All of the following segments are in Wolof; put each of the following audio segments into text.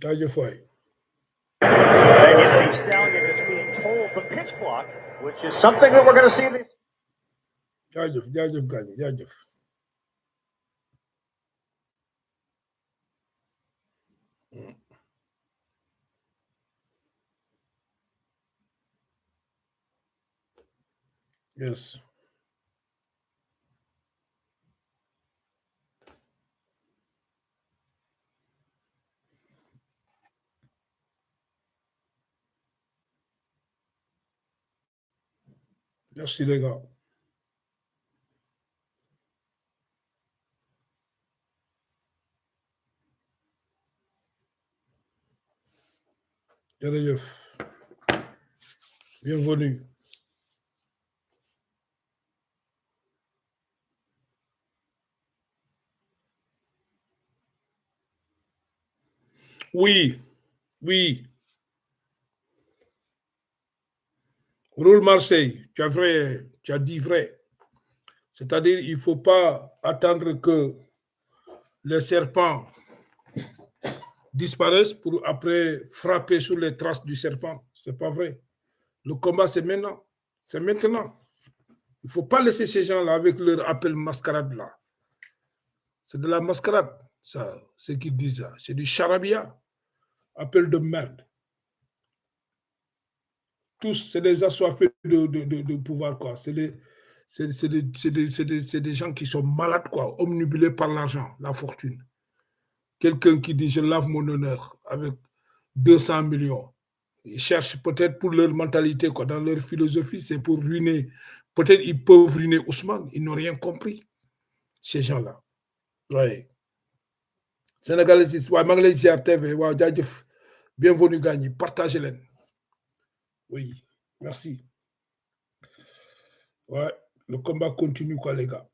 jaajëf waay. And yet the Stallion is being told the pitch clock, which is something that we're going to see this. jaajëf gaañ jaajëf. Yes. Merci les gars. Jërëjëf. Bienvenue. Oui. Roule Marseille, tu as dit vrai. C'est-à-dire, il ne faut pas attendre que les serpents disparaissent pour après frapper sur les traces du serpent. Ce n'est pas vrai. Le combat, c'est maintenant. C'est maintenant. Il ne faut pas laisser ces gens-là avec leur appel mascarade là. C'est de la mascarade, ça, ce qu'ils disent là. C'est du charabia. Appel de merde. Tous, c'est des assoiffés de pouvoir, quoi. C'est des gens qui sont malades, quoi, omnibulés par l'argent, la fortune. Quelqu'un qui dit, je lave mon honneur avec 200 millions. Ils cherchent peut-être pour leur mentalité, quoi, dans leur philosophie, c'est pour ruiner. Peut-être ils peuvent ruiner Ousmane. Ils n'ont rien compris, ces gens-là. Oui. Sénégalais, Malaysia TV, bienvenue, gagner. Partagez-les. Oui, merci. Ouais, le combat continue, quoi, les gars.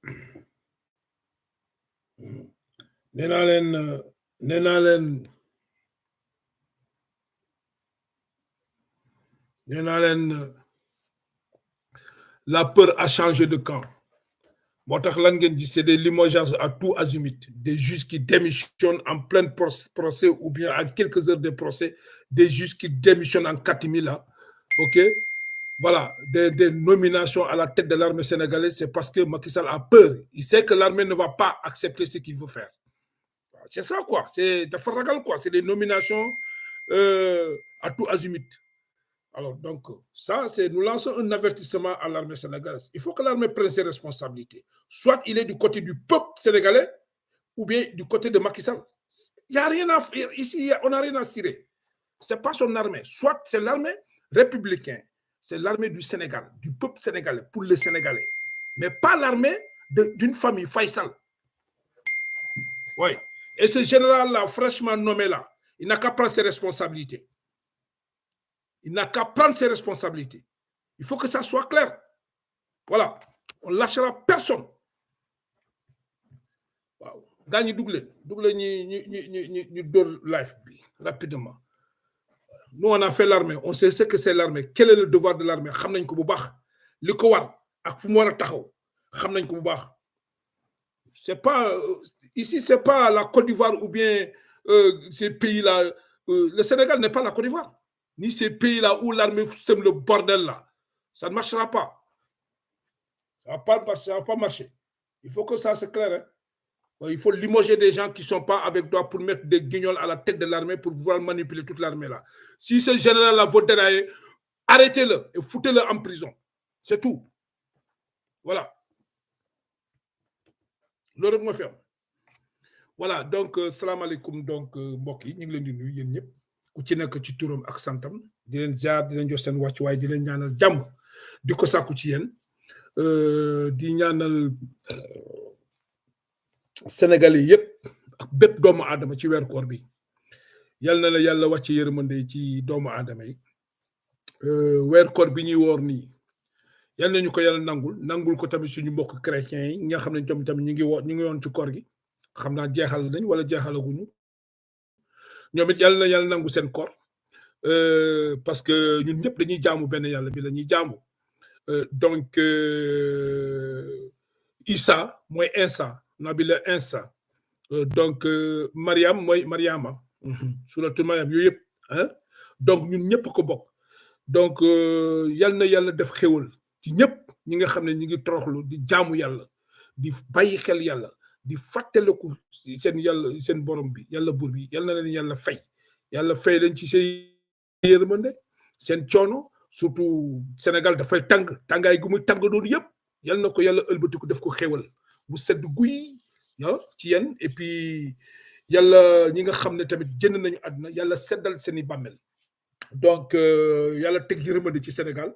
La peur a changé de camp. C'est des limogeages à tout azimut, des juges qui démissionnent en plein procès ou bien à quelques heures de procès, des juges qui démissionnent en catimila. Ok? Voilà, des nominations à la tête de l'armée sénégalaise, c'est parce que Macky Sall a peur. Il sait que l'armée ne va pas accepter ce qu'il veut faire. C'est ça, quoi. C'est des nominations à tout azimut. Alors, donc, ça, nous lançons un avertissement à l'armée sénégalaise. Il faut que l'armée prenne ses responsabilités. Soit il est du côté du peuple sénégalais, ou bien du côté de Macky Sall. Il n'y a rien à faire. Ici, on n'a rien à cirer. Ce n'est pas son armée. Soit c'est l'armée républicaine, c'est l'armée du Sénégal, du peuple sénégalais, pour les Sénégalais. Mais pas l'armée d'une famille, Faisal. Oui. Et ce général-là, fraîchement nommé là, il n'a qu'à prendre ses responsabilités. Il n'a qu'à prendre ses responsabilités. Il faut que ça soit clair. Voilà. On ne lâchera personne. Wow. Gagne double life rapidement. Nous, on a fait l'armée. On sait ce que c'est l'armée. Quel est le devoir de l'armée? C'est pas ici, c'est pas la Côte d'Ivoire ou bien ces pays-là. Le Sénégal n'est pas la Côte d'Ivoire. Ni ces pays-là où l'armée sème le bordel là. Ça ne marchera pas. Ça ne va pas marcher. Il faut que ça c'est clair. Hein? Il faut limoger des gens qui ne sont pas avec toi pour mettre des guignols à la tête de l'armée pour pouvoir manipuler toute l'armée là. Si ce général-là veut dérailler, arrêtez-le et foutez-le en prison. C'est tout. Voilà. Le rek mo fi am. Voilà, donc salam alaikum, donc mbokk yi ñu ngi leen di nuyu yéen ñëpp ku ci nekk ci turam ak santam di leen ziar di leen jox seen wàcc waaye di leen ñaanal jàmm di ko sàkku ci yéen di ñaanal Sénégalais yëpp ak bépp doomu aadama ci weer koor bi yal na la yàlla wàcc yërmande ci doomu aadama yi weer koor bi ñuy woor nii yal nañu ko yàlla nangul ko tamit suñu mbokk chrétiens yi nga xam ne ñoom tamit ñu ngi yoon ci koor gi xam naa jeexal nañ wala jeexalaguñu ñoom it yàlla na yàlla nangu seen koor parce que ñun ñëpp dañuy jaamu benn yàlla bi la ñuy jaamu donc Isa mooy Insa Nabi la Insa donc Mariam mooy Mariama suratul Maryam yooyu yëpp hein donc ñun ñëpp ko bokk donc yal na yàlla def xéwal ci ñëpp ñi nga xam ne ñi ngi toroxlu di jaamu yàlla di bàyyi xel yàlla di fàttaliku seen yàlla seen borom bi yàlla buur bi yal na leen yàlla fay leen ci seen yërmande seen coono surtout Sénégal dafay tàngaay gu muy tàng doon yëpp yal na ko yàlla ëlbatiku def ko xéwal bu sedd guy ci yéen et puis yàlla ñi nga xam ne tamit génn nañu àdduna yàlla seddal seeni bàmmeel donc yàlla teg yërmande ci Sénégal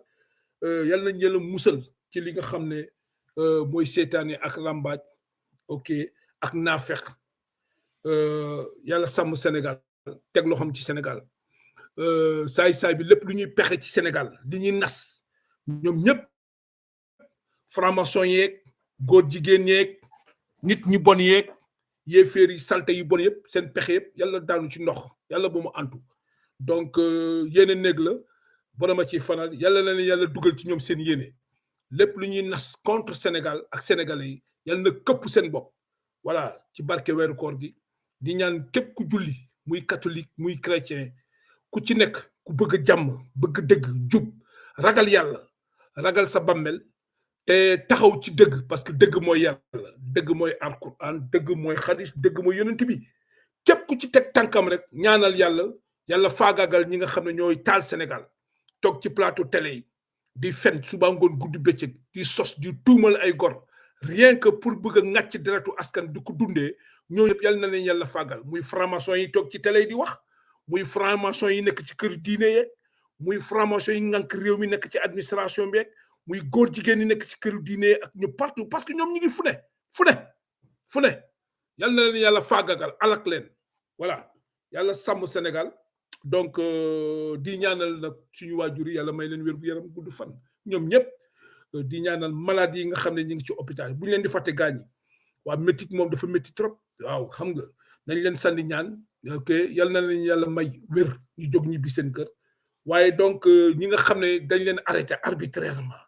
yàlla nañ yàlla musal ci li nga xam ne mooy seetaane ak rambaaj ok ak naafeq yàlla sàmm Sénégal teg loo xam ci Sénégal saay bi lépp lu ñuy pexe ci Sénégal li ñuy nas ñoom ñëpp franc-maçon yeeg góor jigéen yeeg nit ñu bon yeeg yéeféer yi salte yu bon yëpp seen pexe yëpp yàlla daanu ci ndox yàlla bu mu antu donc yéene néeg la boroma ci fanal yàlla na leen yàlla dugal ci ñoom seen yéene lépp lu ñuy nas contre Sénégal ak sénégalais yi yàlla na këpp seen bopp voilà ci barke weeru koor gi di ñaan képp ku julli muy catholique muy chrétien ku ci nekk ku bëgg jàmm bëgg dëgg jub ragal yàlla ragal sa bammel te taxaw ci dëgg parce que dëgg mooy yàlla dëgg mooy alquran dëgg mooy xadis dëgg mooy yonent bi képp ku ci teg tànkam rek ñaanal yàlla faagaagal ñi nga xam ne ñooy taal Sénégal toog ci plateau télé yi di fen suba ngoon guddi bëccëg di sos di tuumal ay gor rien que pour bëgg a ŋàcc deretu askan di ko dundee ñoo yëpp yàlla na leen yàlla faagal muy franc-maçon yi toog ci télé yi di wax muy franc-maçon yi nekk ci kër diine yeeg muy franc-maçon yi ngànk réew mi nekk ci administration bi muy góor jigéen ñi nekk ci këru diine ak ñu partout parce que ñoom ñi ngi fu ne yal na leen yàlla faagagal alak leen voilà yàlla sàmm Sénégal donc di ñaanal nag suñu waajur yi yàlla may leen wér gu yaram gudd fan ñoom ñëpp di ñaanal malade yi nga xam ne ñi ngi ci hôpital bu ñu leen di fàtte gaañ yi waa métit moom dafa métti trop waaw xam nga nañ leen sànni ñaan ok yal na leen yàlla may wér ñu jóg ñibbi seen kër waaye donc ñi nga xam ne dañ leen arrêté arbitrairement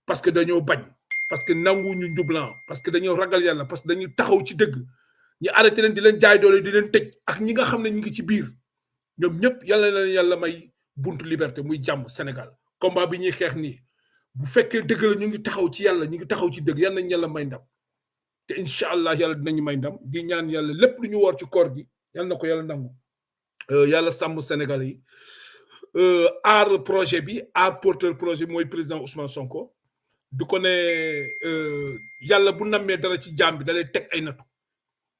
parce que dañoo bañ parce que nanguñu njublan parce que dañoo ragal yàlla parce que dañuy taxaw ci dëgg ñu arrêté leen di leen jaay doole di leen tëj ak ñi nga xam ne ñu ngi ci biir ñoom ñëpp yàlla na leen yàlla may buntu liberté muy jàmm Sénégal combat bi ñuy xeex nii bu fekkee dëgg la ñu ngi taxaw ci yàlla ñu ngi taxaw ci dëgg yàlla nañ yàlla may ndam te incha allah yàlla dinañu may ndam di ñaan yàlla lépp lu ñu woor ci koor gi yàlla na ko yàlla nangu yàlla sàmm Sénégal yi aar projet bi aar porteur projet mooy président Ousmane Sonko du ko ne yàlla bu nammee dara ci jaam bi da lay teg ay natu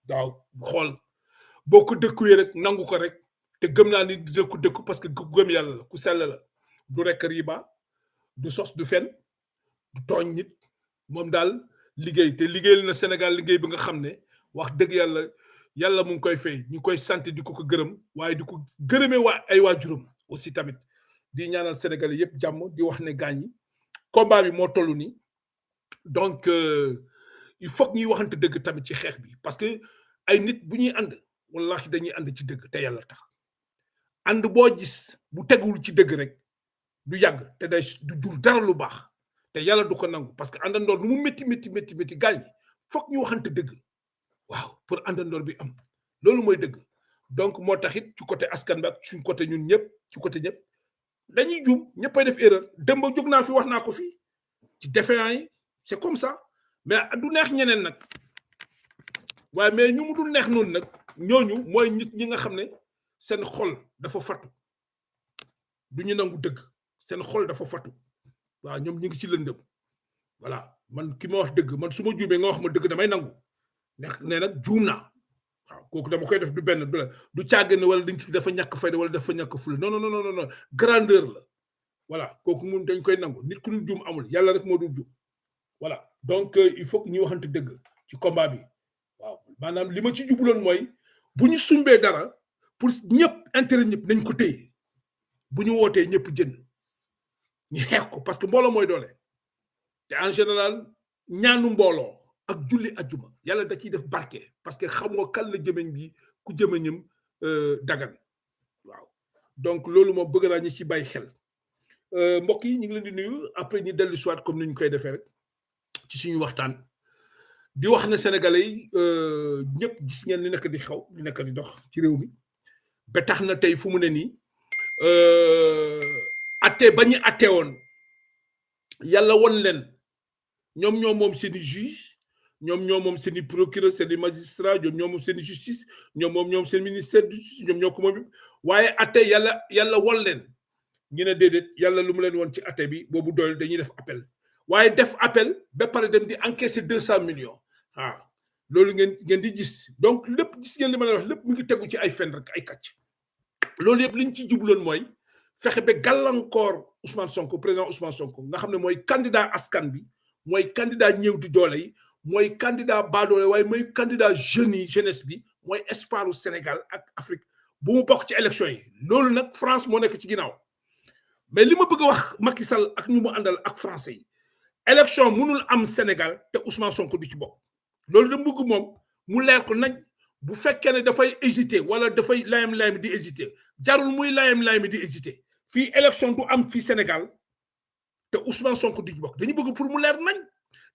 waaw xool boo ko dëkkuwee rek nangu ko rek te gëm naa ni dina ko dëkku parce que ku gëm yàlla la ku sell la du rekk riba du sos du fen du tooñ nit moom daal liggéey te liggéeyal na Sénégal liggéey bi nga xam ne wax dëgg yàlla mu ngi koy fay ñu koy sant di ko gërëm waaye di ko gërëmee ay waajuram aussi tamit di ñaanal Sénégalais yëpp jàmm di wax ne gaañ yi combat bi moo toll nii donc il faut que ñuy waxante dëgg tamit ci xeex bi parce que ay nit bu ñuy ànd wallahi dañuy ànd ci dëgg te yàlla tax ànd boo gis bu tegul ci dëgg rek du yàgg te day du jur dara lu baax te yàlla du ko nangu parce que àndandoor lu mu métti gaañ yi foog ñu waxante dëgg waaw pour àndandoor bi am loolu mooy dëgg donc moo tax it ci côté askan bi ak suñ côté ñun ñëpp ci côté ñëpp dañuy juum ñëppay def erreur dem ba jóg naa fi wax naa ko fii ci défaillant yi c'est comme ça mais du neex ñeneen nag waaye mais ñu mu dul neex noonu nag ñooñu mooy nit ñi nga xam ne seen xol dafa fattu du ñu nangu dëgg seen xol dafa fattu waaw ñoom ñu ngi ci lëndëm voilà man ki ma wax dëgg man su ma juumee nga wax ma dëgg damay nangu ndax nee nag juum naa waaw kooku dama koy def du benn du càggane wala dañ ci dafa ñàkk fayda wala dafa ñàkk fula non grandeur la voilà kooku mun dañ koy nangu nit ku dul juum amul yàlla rek moo dul juum voilà donc il faut que ñu waxante dëgg ci combat bi waaw maanaam li ma ci jubloon mooy bu ñu sumbee dara pour ñëpp intérêt ñëpp nañ ko téye bu ñu wootee ñëpp jënd ñu xeex ko parce que mbooloo mooy doole te en général ñaanu mbooloo ak julli ajjuma yàlla da ciy def barke parce que xamoo kan la jëmeñ bi ku jëmeñam dagan waaw donc loolu moom bëgg naa ñu ci bàyyi xel mbokk yi ñu ngi leen di nuyu après ñu dellu soit comme ni ñu koy defee rek ci suñu waxtaan di wax ne sénégalais yi ñëpp gis ngeen li nekk di xaw li nekk di dox ci réew mi ba tax na tey fu mu ne nii atte ba ñu atte woon yàlla won leen ñoom ñoo moom seeni juge ñoom ñoo moom seeni procureur seeni magistrat ñoom moom seeni justice ñoom moom seen ministère du justice ñoom ñoo ko moom waaye atte yàlla won leen ñu ne déedéet yàlla lu mu leen woon ci atte bi boobu doyul dañuy def appel waaye def appel ba pare dem di encaisser 200 millions waaw loolu ngeen di gis donc lépp gis ngeen li ma leen wax lépp mu ngi tegu ci ay fen rek ay kàcc loolu yëpp liñ ci jubloon mooy fexe ba gàllankoor Ousmane Sonko président Ousmane Sonko nga xam ne mooy candidat askan bi mooy candidat ñëw di doole yi mooy candidat baadoole waaye mooy candidat jeunes yi jeunesse bi mooy espoiru Sénégal ak Afrique bu mu bokk ci élection yi loolu nag France moo nekk ci ginnaaw mais li ma bëgg a wax Macky Sall ak ñu mu àndal ak français yi élection mënul am Sénégal te Ousmane Sonko du ci bokk loolu da bëgg moom mu leer ko nañ bu fekkee ne dafay hésiter wala dafay layam-layam di hésiter jarul muy layam-layam di hésiter fii élection du am fii Sénégal te Ousmane Sonko du ci bokk dañu bëgg pour mu leer nañ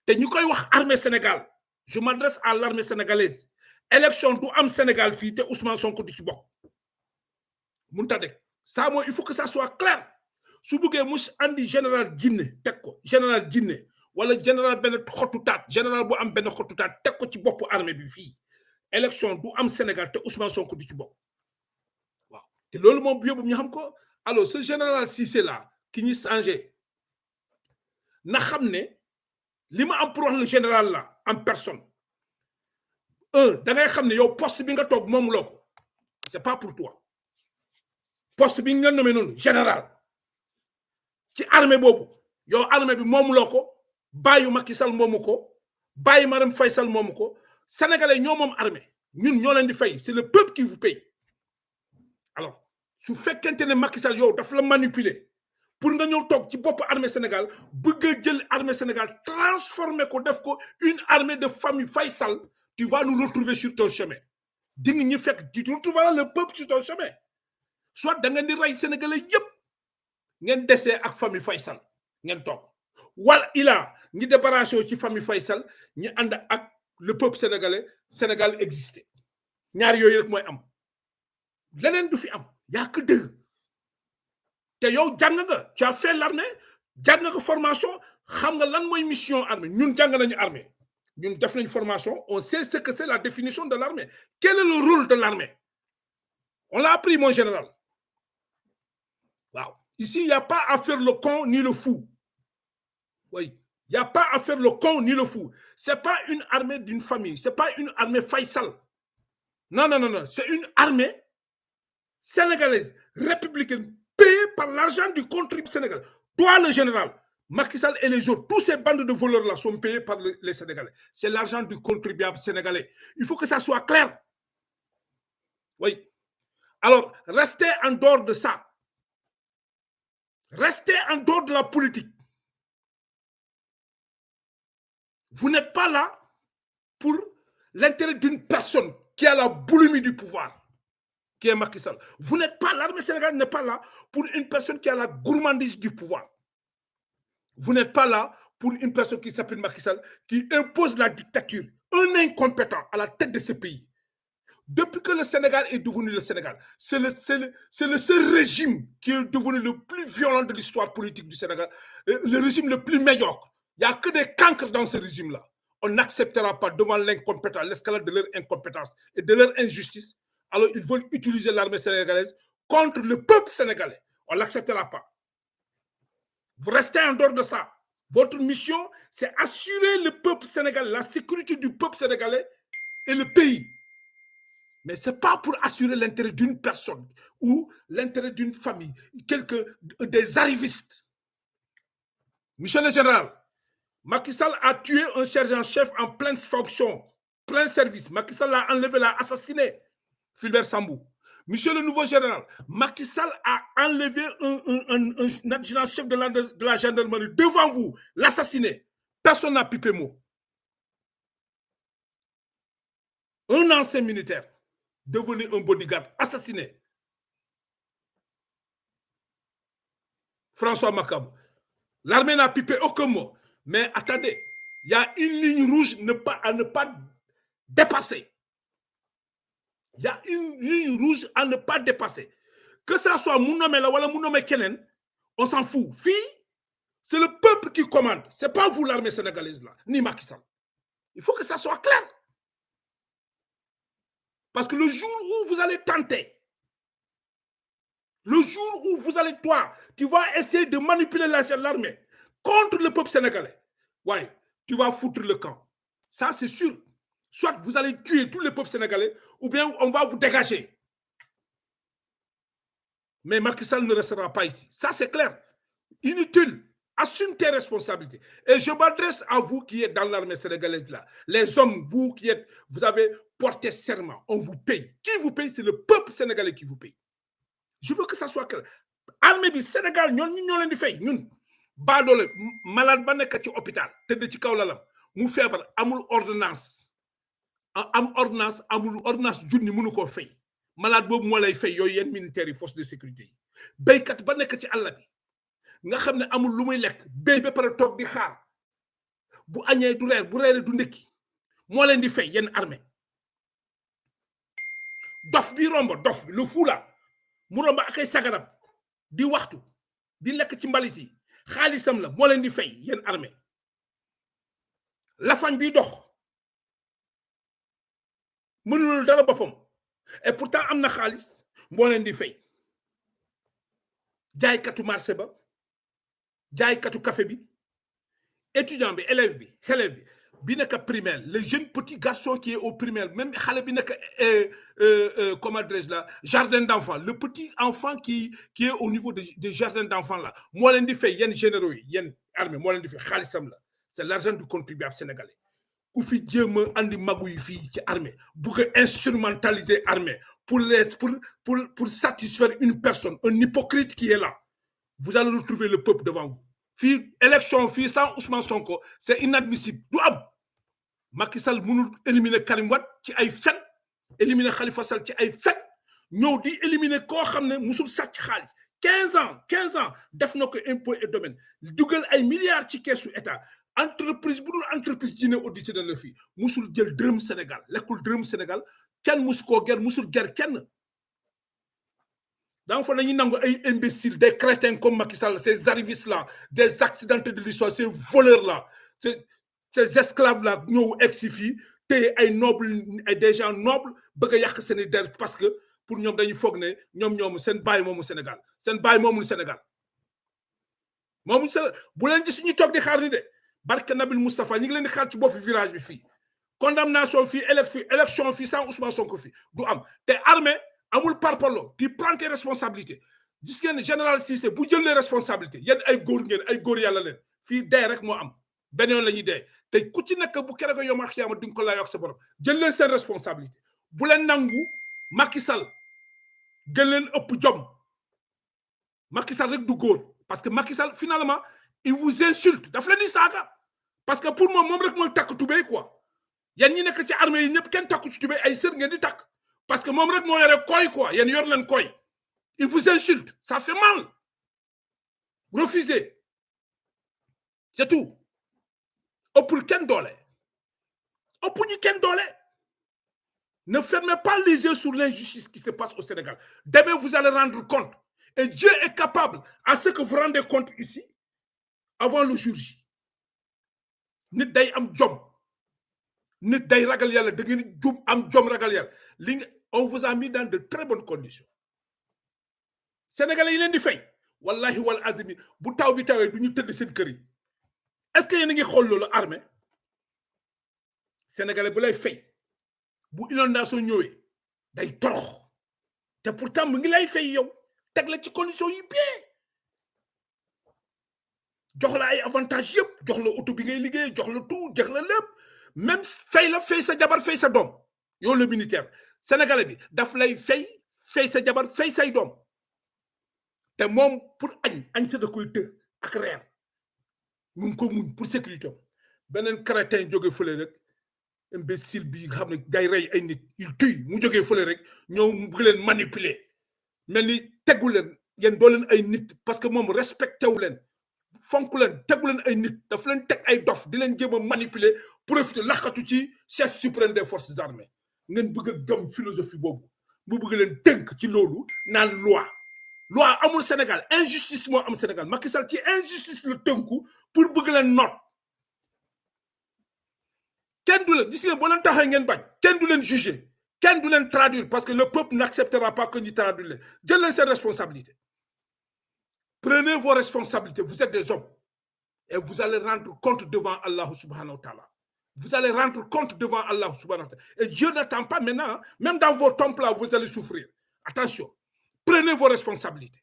te ñu koy wax armée Sénégal je m'adresse à l'armée sénégalaise élection du am Sénégal fii te Ousmane Sonko du ci bokk mun ta dek ça mooy il faut que ça soit clair su bëggee mus andi général Djiné teg ko général Djiné wala général benn xottu taat général bu am benn xottu taat teg ko ci boppu armée bi fii élection du am Sénégal te Ousmane Sonko du ci bokk waaw te loolu moom bu yóbbu ñu xam ko alors ce général Cissé là ki ñu changé na xam ne li ma am pour wax le général là en personne da ngay xam ne yow poste bi nga toog moom loo ko c'est pas pour toi poste bi nga nommé noonu général ci armée boobu yow armée bi moomu loo ko bàyyi Macky Sall moomu ko bàyyi Marème Faye Sall moomu ko sénégalais ñoo moom armée ñun ñoo leen di fay c'est le peuple qui vous paye alors su fekkente ne Macky Sall yow daf la manipuler pour nga ñëw toog ci bopp armée Sénégal bëgg a jël armée Sénégal transformer ko def ko une armée de famille Faye Sall tu vas nous retrouver sur ton chemin di nga ñu fekk tu retrouveras le peuple sur ton chemin soit da ngeen di rey sénégalais yépp ngeen desee ak famille Faye Sall ngeen toog wala ñi débarrassé ci famille Faye Sall ñi ànd ak le peuple sénégalais Sénégal existé ñaar yooyu rek mooy am leneen du fi am yaa que deux te yow jàng nga tu as fait l'armée jàng nga formation xam nga lan mooy mission armée ñun jàng nañu armée ñun def nañu formation on sait ce que c'est la définition de l'armée quel est le rôle de l'armée on l'a appris mon général waaw ici il n'y a pas à faire le con ni le fou oui il n'y a pas à faire le con ni le fou c'est pas une armée d'une famille c'est pas une armée Faye Sall non c'est une armée sénégalaise républicaine payée par l'argent du contribuable sénégalais. Toi, le général, Macky Sall et les autres, tous ces bandes de voleurs-là sont payés par les Sénégalais. C'est l'argent du contribuable sénégalais. Il faut que ça soit clair. Oui. Alors, restez en dehors de ça. Restez en dehors de la politique. Vous n'êtes pas là pour l'intérêt d'une personne qui a la boulimie du pouvoir. Qui est Macky Sall. Vous n'êtes pas, l'armée sénégalaise n'est pas là pour une personne qui a la gourmandise du pouvoir. Vous n'êtes pas là pour une personne qui s'appelle Macky Sall, qui impose la dictature, un incompétent à la tête de ce pays. Depuis que le Sénégal est devenu le Sénégal, c'est le seul régime qui est devenu le plus violent de l'histoire politique du Sénégal, le régime le plus médiocre. Il n'y a que des cancres dans ce régime-là. On n'acceptera pas devant l'incompétence, l'escalade de leur incompétence et de leur injustice. Alors, ils veulent utiliser l'armée sénégalaise contre le peuple sénégalais. On ne l'acceptera pas. Vous restez en dehors de ça. Votre mission, c'est assurer le peuple sénégalais, la sécurité du peuple sénégalais et le pays. Mais ce n'est pas pour assurer l'intérêt d'une personne ou l'intérêt d'une famille, des arrivistes. Monsieur le général, Macky Sall a tué un sergent-chef en pleine fonction, plein service. Macky Sall l'a enlevé, l'a assassiné. Fulbert Sambou. Monsieur le nouveau général, Macky Sall a enlevé un adjudant-chef de la gendarmerie devant vous, l'assassiné. Personne n'a pipé mot. Un ancien militaire devenu un bodyguard, assassiné. François Makabu. L'armée n'a pipé aucun mot. Mais attendez, il y a une ligne rouge à ne pas dépasser. Il y a une ligne rouge à ne pas dépasser. Que ça soit mon nom là ou mon nom Kenen, on s'en fout. C'est le peuple qui commande. Ce n'est pas vous l'armée sénégalaise là, ni Macky Sall. Il faut que ça soit clair. Parce que le jour où vous allez tenter, le jour où vous allez, toi, tu vas essayer de manipuler l'armée contre le peuple sénégalais, ouais, tu vas foutre le camp. Ça, c'est sûr. Soit vous allez tuer tous les peuples sénégalais, ou bien on va vous dégager. Mais Macky Sall ne restera pas ici. Ça, c'est clair. Inutile. Assume tes responsabilités. Et je m'adresse à vous qui êtes dans l'armée sénégalaise là. Les hommes, vous qui êtes, vous avez porté serment. On vous paye. Qui vous paye? C'est le peuple sénégalais qui vous paye. Je veux que ça soit clair. Armée du Sénégal, nous leen di fay ñun. Baadole malade ba nekk ci hôpital tëdd ci kaw lalam mu feebar amul ordonnance. Am ordonnance junni mënu koo fay. Malade boobu moo lay fay yooyu yéen militaires yi force de sécurité yi. Béykat ba nekk ci àll bi nga xam ne amul lu muy lekk béy ba pare toog di xaar bu añee du reer bu reeree du ndekki moo leen di fay yéen armée. Dof bi romb dof bi le fou là mu romb ak ay sagaram di waxtu di lekk ci mbalit yi xaalisam la moo leen di fay yéen armée. Lafañ bi dox mënul dara boppam et pourtant am na xaalis moo leen di fay. Jaaykatu marché ba jaaykatu café bi étudiant bi élève bi nekk primaire le jeune petit garçon qui est au primaire même xale bi nekk comment dirais-je là jardin d'enfants, le petit enfant qui est au niveau des jardins d'enfants là moo leen di fay yenn généraux yi yenn armée moo leen di fay xaalisam la. C'est l'argent du contribuable sénégalais. Ku fi jéem a andi magu yi fii ci armée bugg a instrumentaliser armée pour satisfaire une personne, un hypocrite qui est là. Vous allez retrouver le peuple devant vous. Fii élection fii sans Ousmane Sonko, c'est inadmissible. Du am. Macky Sall mënul éliminer Karim Wade ci ay fen, éliminer Khalifa Sall ci ay fen, ñëw di éliminer koo xam ne musul sàcc xaalis. 15 ans def na ko impôt et domaine dugal ay milliards ci keesu état. Entreprise bu dul entreprise dina audité na la fii musul jël dërëm Sénégal lekkul dërëm Sénégal kenn musu koo ger musul ger kenn. Donc fa nañu nangu ay imbéciles des crétins comme Macky Sall, ces arrivistes là, des accidentés de l'histoire, ces voleurs là, ces esclaves là ñëw egsi fii te ay nobles ay des gens nobles bëgg a yàq seen der parce que pour ñoom dañuy foog ne ñoom seen baay moomu Sénégal seen baay moomul Sénégal moomuñ Sénégal bu leen gis ñu toog di xaar ni de. Barke Nabil Moustapha ñi ngi leen di xaar ci bopp virage bi fii condamnation fii élection fii sans Ousmane Sonko fii du am te armée amul parparloo tu prends tes responsabilités. Gis ngeen général Cissé bu jël les responsabilités yéen ay góor ngeen ay góor yàlla leen fii dee rek moo am benn yoon la ñuy dee te ku ci nekk bu keroog yow ma xiyaama di nga ko laaj ak sa borom jël leen seen responsabilité bu leen nangu Macky Sall gën leen ëpp jom. Macky Sall rek du góor parce que Macky Sall finalement il vous insulte daf leen di saaga parce que pour moi moom rek mooy takk tubéy quoi yéen ñi nekk ci armée yi ñëpp kenn takku ci tubéy ay sër ngeen di takk parce que moom rek moo yore koy quoi yéen yor leen koy. Il vous insulte ça fait mal. Refusez c'est tout. ëppul kenn doole ëppuñu kenn doole. Ne fermez pas les yeux sur l'injustice qui se passe au Sénégal. Demain vous allez rendre compte et Dieu est capable à ce que vous rendez compte ici avant le jour J. Nit day am jom nit day ragal yàlla da ngeen jum am jom ragal yàlla on vous a mis dans de très bonnes conditions. Sénégalais yi leen di fay wallahi wal azimi bu taw bi tawee du ñu tëdd seen kër yi. Est-ce que yéen a ngi xool loolu armée Sénégalais bu lay fay bu inondation ñëwee day torox te pourtant mu ngi lay fay yow teg la ci condition yi bien jox la ay avantages yëpp jox la oto bi ngay liggéey jox la tout jox la lépp même fay la fay sa jabar fay sa doom yow le militaire sénégalais bi daf lay fay sa jabar fay say doom te moom pour añ sa da koy të ak reer mu ngi ko muñ pour sécurité am beneen crétin jóge fële rek imbécile bi nga xam ne day rey ay nit il tue mu jógee fële rek ñëw mu bëgg leen manipuler mel ni tegu leen yéen doo leen ay nit parce que moom respecté wu leen fonk leen tegu leen ay nit daf leen teg ay dof di leen jéem a manipuler profiter laxatu ci chef suprême des forces armées ngeen bëgg a gëm philosophie boobu bu bëgg leen tënk ci loolu naan loi amul Sénégal injustice moo am Sénégal Macky Sall ci injustice la tënku pour bëgg leen noot kenn du leen gis nga boo leen taxee ngeen bañ kenn du leen juger kenn du leen traduire parce que le peuple n'acceptera pas que ñu traduire leen jël leen seen responsabilité prenez vos responsabilités vous êtes des hommes et vous allez rendre compte devant Allah subhanahu wa ta'ala. Vous allez rendre compte devant Allah subhanahu wa ta'ala. Et Dieu n'attend pas maintenant, même dans vos temples là, vous allez souffrir. Attention, prenez vos responsabilités.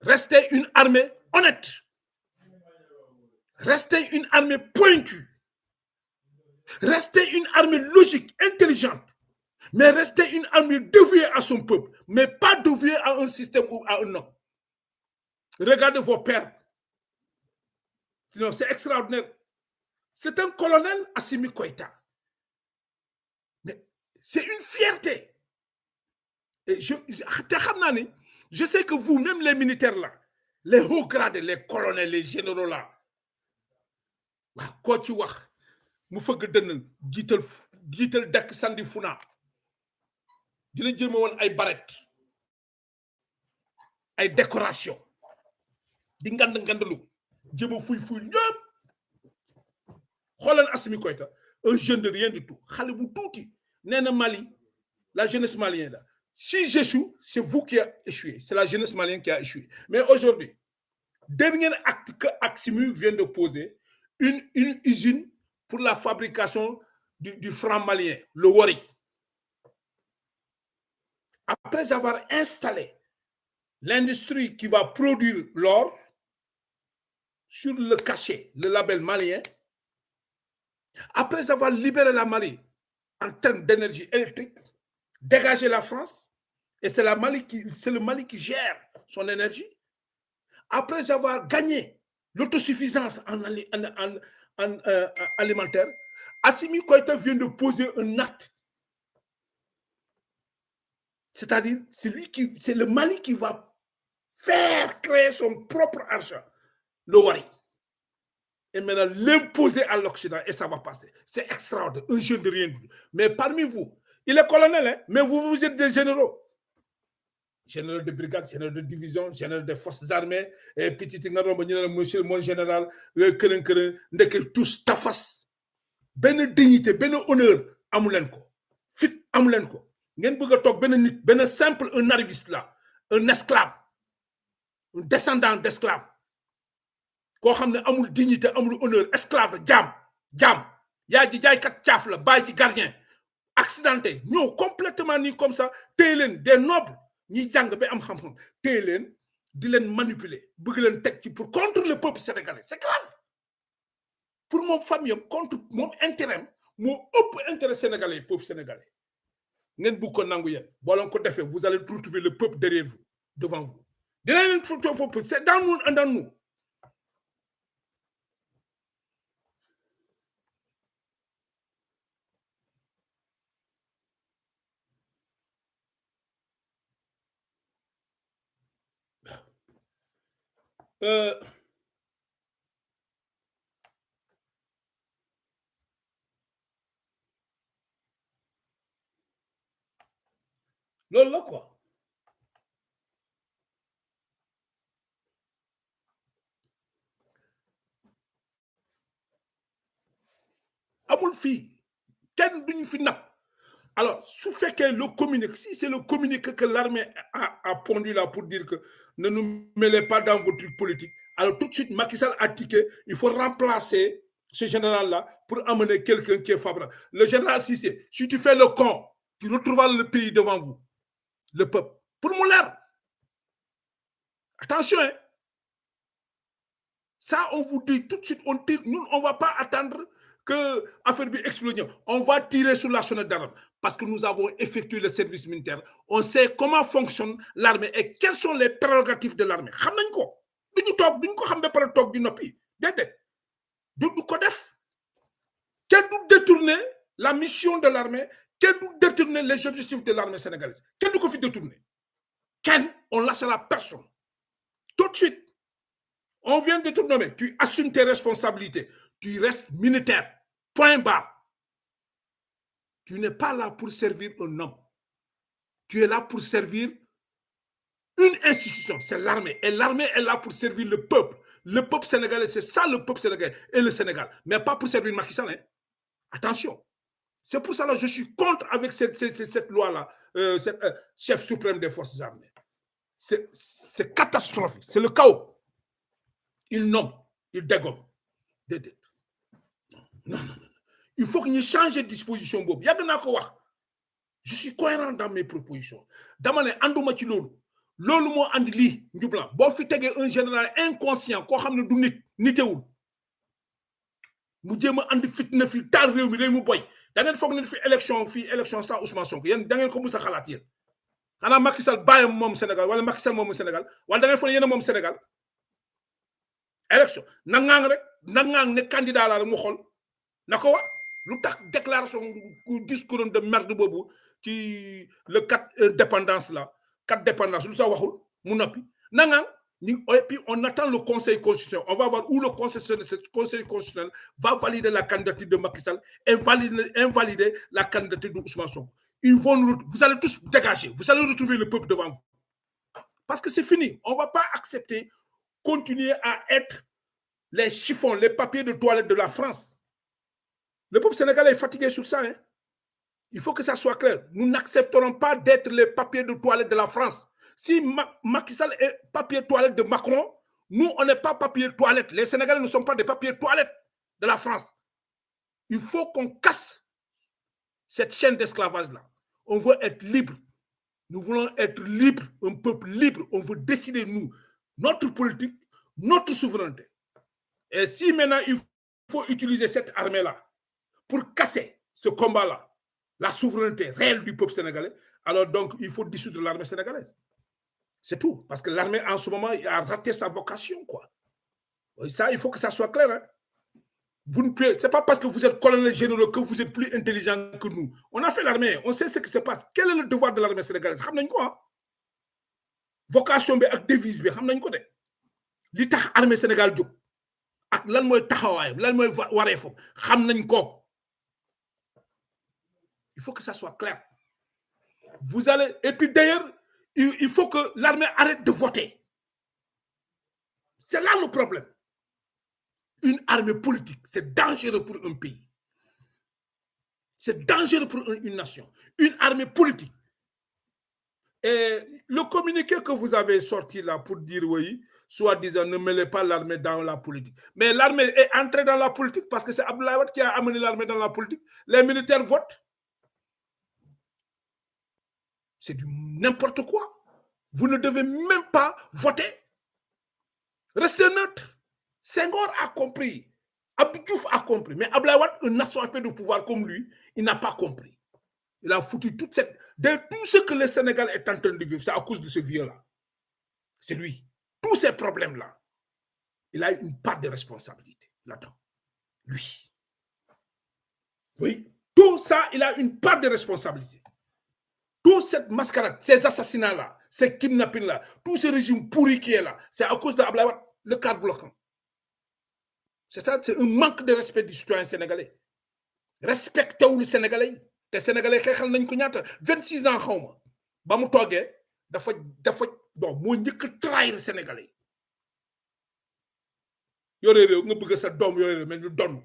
Restez une armée honnête. Restez une armée pointue. Restez une armée logique, intelligente. Mais restez une armée dévouée à son peuple, mais pas dévouée à un système ou à un homme. Regardez vos pères. Sinon, c'est extraordinaire. C'est un colonel, Assimi Koïta. Mais c'est une fierté. Et je sais que vous, même les militaires là, les hauts grades, les colonels, les généraux là, quoi tu vois, mu feug deun jital dak sandi funa dina jëma won ay barrette ay décoration di ngandlu jëma fuy ñëpp xoolal Assimi Koïta un jeune de rien du tout xale bu tuuti néna Mali la jeunesse malienne là si j'échoue c'est vous qui avez échoué c'est la jeunesse malienne qui a échoué mais aujourd'hui dernier acte que Assimi vient de poser une usine pour la fabrication du franc malien, le Wari. Après avoir installé l'industrie qui va produire l'or sur le cachet, le label malien, après avoir libéré la Mali en termes d'énergie électrique, dégagé la France, et c'est le Mali qui gère son énergie, après avoir gagné l'autosuffisance en alimentaire, Assimi Koïta vient de poser un acte. C'est-à-dire, c'est le Mali qui va faire créer son propre argent, le Wari. Et maintenant, l'imposer à l'Occident, et ça va passer. C'est extraordinaire, un jeune de rien du tout. Mais parmi vous, il est colonel, hein, mais vous êtes des généraux. Général de brigade, général de division, général des forces armées, et petit monsieur mon général, tous tafas. Ben dignité, ben honneur, amulen ko. Fit amulen ko. Ngeen bëgg tok ben nit, ben simple un arriviste là, un esclave, un descendant d'esclave. Ko xamné amul dignité, amul honneur, esclave, jam. Ya ji jaay kat tiaf la, bay ji gardien. Accidenté, ñoo complètement ni comme ça, téy leen des nobles, ñi jang ba am xam-xam, téy leen di leen manipuler, bëgg leen tek ci pour contre le peuple sénégalais. C'est grave. Pour mon famille, contre mon intérêt, mon intérêt sénégalais, peuple sénégalais. Vous allez trouver le peuple derrière vous, devant vous. C'est dans nous, dans nous. Là quoi. Amul fi kenn duñu fi nap. Alors, si le communiqué, si c'est le communiqué que l'armée a pondu là pour dire que ne nous mêlez pas dans vos trucs politiques, alors tout de suite, Macky Sall a tiqué, il faut remplacer ce général-là pour amener quelqu'un qui est favorable. Le général Cissé, si tu fais le con, tu retrouveras le pays devant vous, le peuple. Pour Moulin. Attention, hein. Ça, on vous dit tout de suite, on tire. Nous, on ne va pas attendre que l'affaire explose. On va tirer sur la sonnette d'alarme parce que nous avons effectué le service militaire. On sait comment fonctionne l'armée et quelles sont les prérogatives de l'armée. Quel nous détourner la mission de l'armée, quel nous détourner les objectifs de l'armée sénégalaise. Quel nous détourner. Quel on lâchera personne. Tout de suite. On vient de te nommer. Tu assumes tes responsabilités. Tu restes militaire. Point barre. Tu n'es pas là pour servir un homme. Tu es là pour servir une institution. C'est l'armée. Et l'armée est là pour servir le peuple. Le peuple sénégalais, c'est ça le peuple sénégalais et le Sénégal. Mais pas pour servir Macky Sall. Hein. Attention. C'est pour ça que je suis contre avec cette loi-là, chef suprême des forces armées. C'est catastrophique. C'est le chaos. Il nomme, il dégomme. Non. Il faut qu'il change de disposition. Je suis cohérent dans mes propositions. Damane anduma ci lolu. Lolu mo andi li njublan. Bo fi tégué un général inconscient ko xamné du nit, nitéwul. Mu jéma andi fitna fi tar réew mi réew mu boy. Da ngeen fogg ne fi élection sans Ousmane Sonko. Yeen da ngeen ko musa xalat yeen. Xana Macky Sall bayam mom Sénégal wala Macky Sall mom Sénégal wala da ngeen fogg yeen mom Sénégal. Élection nangang rek nangang ne candidat la mu xol nako wax lu tax déclaration discours de merde bobu ci le 4 dépendance là 4 dépendance lu tax waxul mu nopi nangang et puis on attend le conseil constitutionnel. On va voir où le conseil constitutionnel va valider la candidature de Macky Sall et invalider la candidature de Ousmane Sonko. Vous allez tous dégager, vous allez retrouver le peuple devant vous. Parce que c'est fini. On ne va pas accepter, continuer à être les chiffons, les papiers de toilette de la France. Le peuple sénégalais est fatigué sur ça. Hein? Il faut que ça soit clair. Nous n'accepterons pas d'être les papiers de toilette de la France. Si Macky Sall est papier toilette de Macron, nous, on n'est pas papier toilette. Les Sénégalais ne sont pas des papiers toilettes de la France. Il faut qu'on casse cette chaîne d'esclavage-là. On veut être libre. Nous voulons être libres, un peuple libre. On veut décider, nous, notre politique, notre souveraineté. Et si maintenant, il faut utiliser cette armée-là pour casser ce combat-là, la souveraineté réelle du peuple sénégalais, alors donc, il faut dissoudre l'armée sénégalaise. C'est tout. Parce que l'armée, en ce moment, a raté sa vocation, quoi. Et ça, il faut que ça soit clair. Hein? Ce n'est pas parce que vous êtes colonel généraux que vous êtes plus intelligent que nous. On a fait l'armée, on sait ce qui se passe. Quel est le devoir de l'armée sénégalaise? Vous savez quoi? Vocation et devise, vous savez quoi? Li tax armée Sénégal jóg ak lan moy taxaway lan moy waré fo xam nañ ko. Il faut que ça soit clair. Vous allez et puis d'ailleurs il faut que l'armée arrête de voter. C'est là le problème. Une armée politique, c'est dangereux pour un pays. C'est dangereux pour une nation. Une armée politique. Et le communiqué que vous avez sorti là pour dire oui, soi-disant ne mêlez pas l'armée dans la politique. Mais l'armée est entrée dans la politique parce que c'est Abdoulaye Wade qui a amené l'armée dans la politique. Les militaires votent. C'est du n'importe quoi. Vous ne devez même pas voter. Restez neutre. Senghor a compris. Abdou Diouf a compris. Mais Abdoulaye Wade, un nation de pouvoir comme lui, il n'a pas compris. Il a foutu toute cette... De tout ce que le Sénégal est en train de vivre, c'est à cause de ce vieux-là. C'est lui. Tous ces problèmes-là, il a une part de responsabilité là-dedans. Lui. Oui. Tout ça, il a une part de responsabilité. Toute cette mascarade, ces assassinats-là, ces kidnappings-là, tout ce régime pourri qui est là, c'est à cause de Abdoulaye Wade, le cadre bloquant. C'est ça, c'est un manque de respect du citoyen sénégalais. Respectez-vous les Sénégalais. Les Sénégalais, 26 ans, ba mu togué dafa bon mo ñëk trahir Sénégalais. Yoré rew nga bëgg sa dom yoré rew mais ñu donn.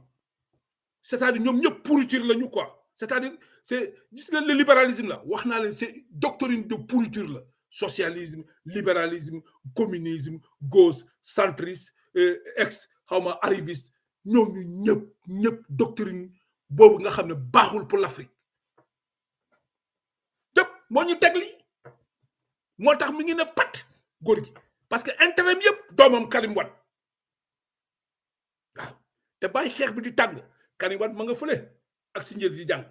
C'est-à-dire ñom ñëpp pourriture lañu quoi. C'est-à-dire c'est le libéralisme là, wax na leen c'est doctrine de pourriture là. Socialisme, libéralisme, communisme, gauche, centriste, arriviste, ñom ñëpp doctrine bobu nga xamné baaxul pour l'Afrique. Moo ñu teg lii moo tax mi ngi ne pat góor gi parce que intérêt mi yëpp doomam Karim Wade waaw te bàyyi xeex bi di tàng Karim Wade ma nga fële ak si njël di jàng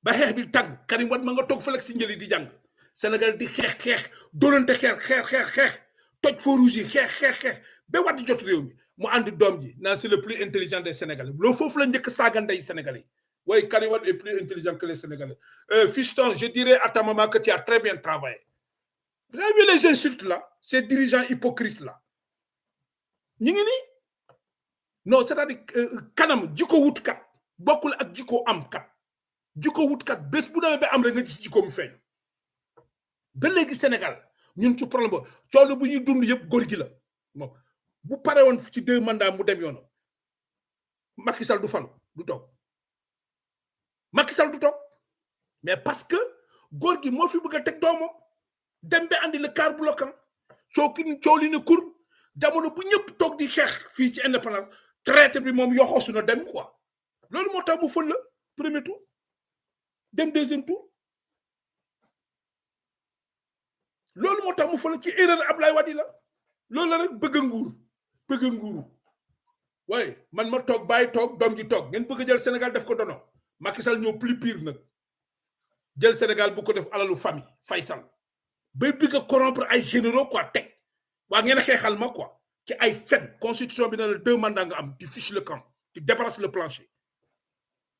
ba xeex bi di tàng Karim Wade ma nga toog fële ak si njël di jàng Sénégal di xeex dóorante xeex toj feu rouge yi xeex ba Wade jot réew mi mu àndi doom ji naan c'est le plus intelligent des Sénégalais loolu foofu la njëkk saaga ndey Sénégalais. Oui, Karim Wade est plus intelligent que les Sénégalais. Fiston, je dirais à ta maman que tu as très bien travaillé. Vous avez vu les insultes là, ces dirigeants hypocrites là. Non, c'est-à-dire kanam jiko wut kat bokul ak jiko am kat. Jiko wut kat bes bu demé ba am rek nga gis jiko mu feñ. Ba légui Sénégal ñun ci problème bo ciolu bu ñuy dund yépp gor gi la. Mom bu paré won ci 2 mandats mu dem yoonam. Macky Sall du falu du tok. Macky Sall du tok. Mais parce que gor gi mo fi bëgg tek doomo dem ba andi le car bloquant. Cioli ne cour jamono bu ñëpp tok di xex fi ci indépendance traité bi mom yoxosu na dem quoi. Lolu mo tax mu fël le premier tour dem deuxième tour. Lolu moo tax mu fële ci erreur Ablaye Wade la loolu rek bëgg nguuru waaye man ma toog bàyyi toog doom ji toog ngeen bëgg jël Sénégal def ko dono Macky Sall ñoo plus pire nag jël Sénégal bu ko def alalu famille Faysal bay bëgg a corrompre ay généraux quoi teg waa ngeen xeexal ma quoi ci ay fen constitution bi na la 2 mandats nga am tu fiches le camp tu débarrasses le plancher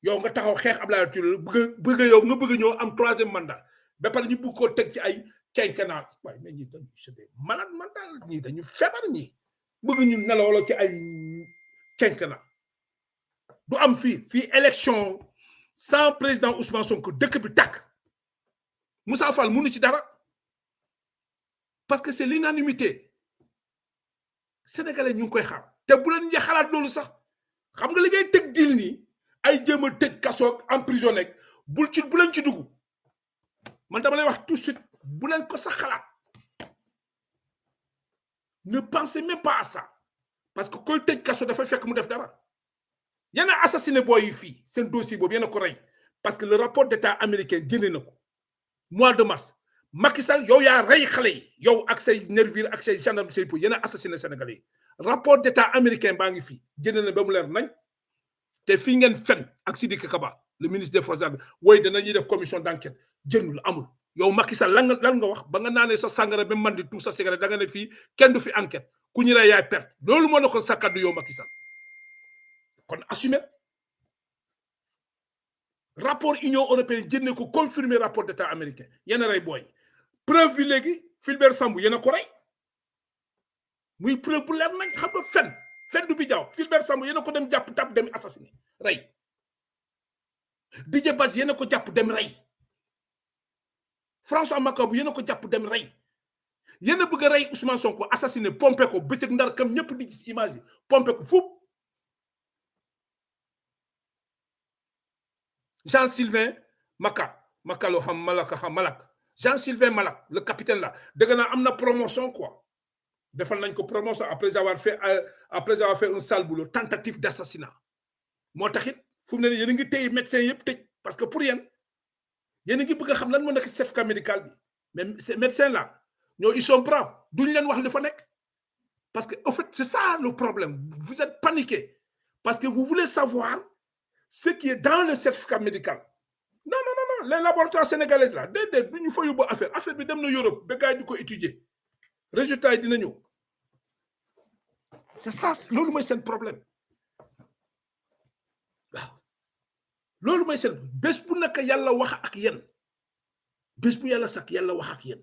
yow nga taxaw xeex Ablaye Wade bëgg yow nga bëgg ñoo am 3e mandat ba pare ñu bëgg koo teg ci ay quinquennat waaye mais ñi dañu c'est des malades mentaux ñi dañu feebar ñi bëgg ñu nelawlo ci ay quinquennat du am fii élection sans président Ousmane Sonko dëkk bi tàkk Moussa Fall mënu ci dara parce que c'est l'unanimité sénégalais ñu ngi koy xaar te bu leen xalaat loolu sax xam nga li ngay teg dil nii ay jéem a tëj kasoog emprisonné bu leen ci dugg man dama lay wax tout de suite bu leen ko sax xalaat ne pensez même pas à ça parce que koy tëj kaso dafay fekk mu def dara yéen a assassiné boy yi fii seen dossier boobu yéen a ko rey parce que le rapport d'état américain génne na ko mois de mars Macky Sall yow yaa rey xale yi yow ak say nervir ak say gendarme say po yéen a assassiné Sénégalais yi rapport d'état américain baa ngi fii génne na ba mu leer nañ te fii ngeen fen ak Sidiki Kaba le ministre des forces armées woy danañuy def commission d'enquête jëndul amul yow Macky Sall lan nga wax ba nga naanee sa sàngara ba mandi tout sa cigarette da nga ne fii kenn du fi enquête ku ñu rey yaay perte loolu moo ne ko sa kaddu yow Macky Sall kon assumé rapport Union européenne jënne ko confirmer rapport d'état américain yéen a rey booy preuve bi léegi Fulbert Sambou yéen a ko rey muy preuve bu leer nañ xam nga fen du bi jaaw Fulbert Sambou yéen a ko dem jàpp tap dem assassiné rey Didier Badji yéen a ko jàpp dem rey François Makabu yéen a ko jàpp dem rey yéen a bëgg a rey Ousmane Sonko assassiné pompé ko bëccëg ndar kam ñëpp di gis image yi pompé ko foofu Jean-Sylvain Makalo xam Malak Jean-Sylvain Malak le capitaine là dëgg naa am na promotion quoi defal nañ ko promotion après avoir fait un sale boulot tentative d'assassinat moo taxit fu mu ne yéen a ngi téye médecin yëpp tëj parce que pour yéen a ngi bëgg a xam lan moo nekk certificat médical bi mais ces médecins là ñoo ils sont braves duñ leen wax li fa nekk parce que en fait c'est ça le problème vous êtes paniqués parce que vous voulez savoir ce qui est dans le certificat médical non les laboratoires sénégalais là déedéet du ñu fa yóbbu affaire bi dem na Europe ba gars yi di ko étudier résultat yi dina ñëw c'est ça loolu mooy seen problème waaw loolu mooy seen bés bu nekk yàlla wax ak yéen bés bu yàlla sax yàlla wax ak yéen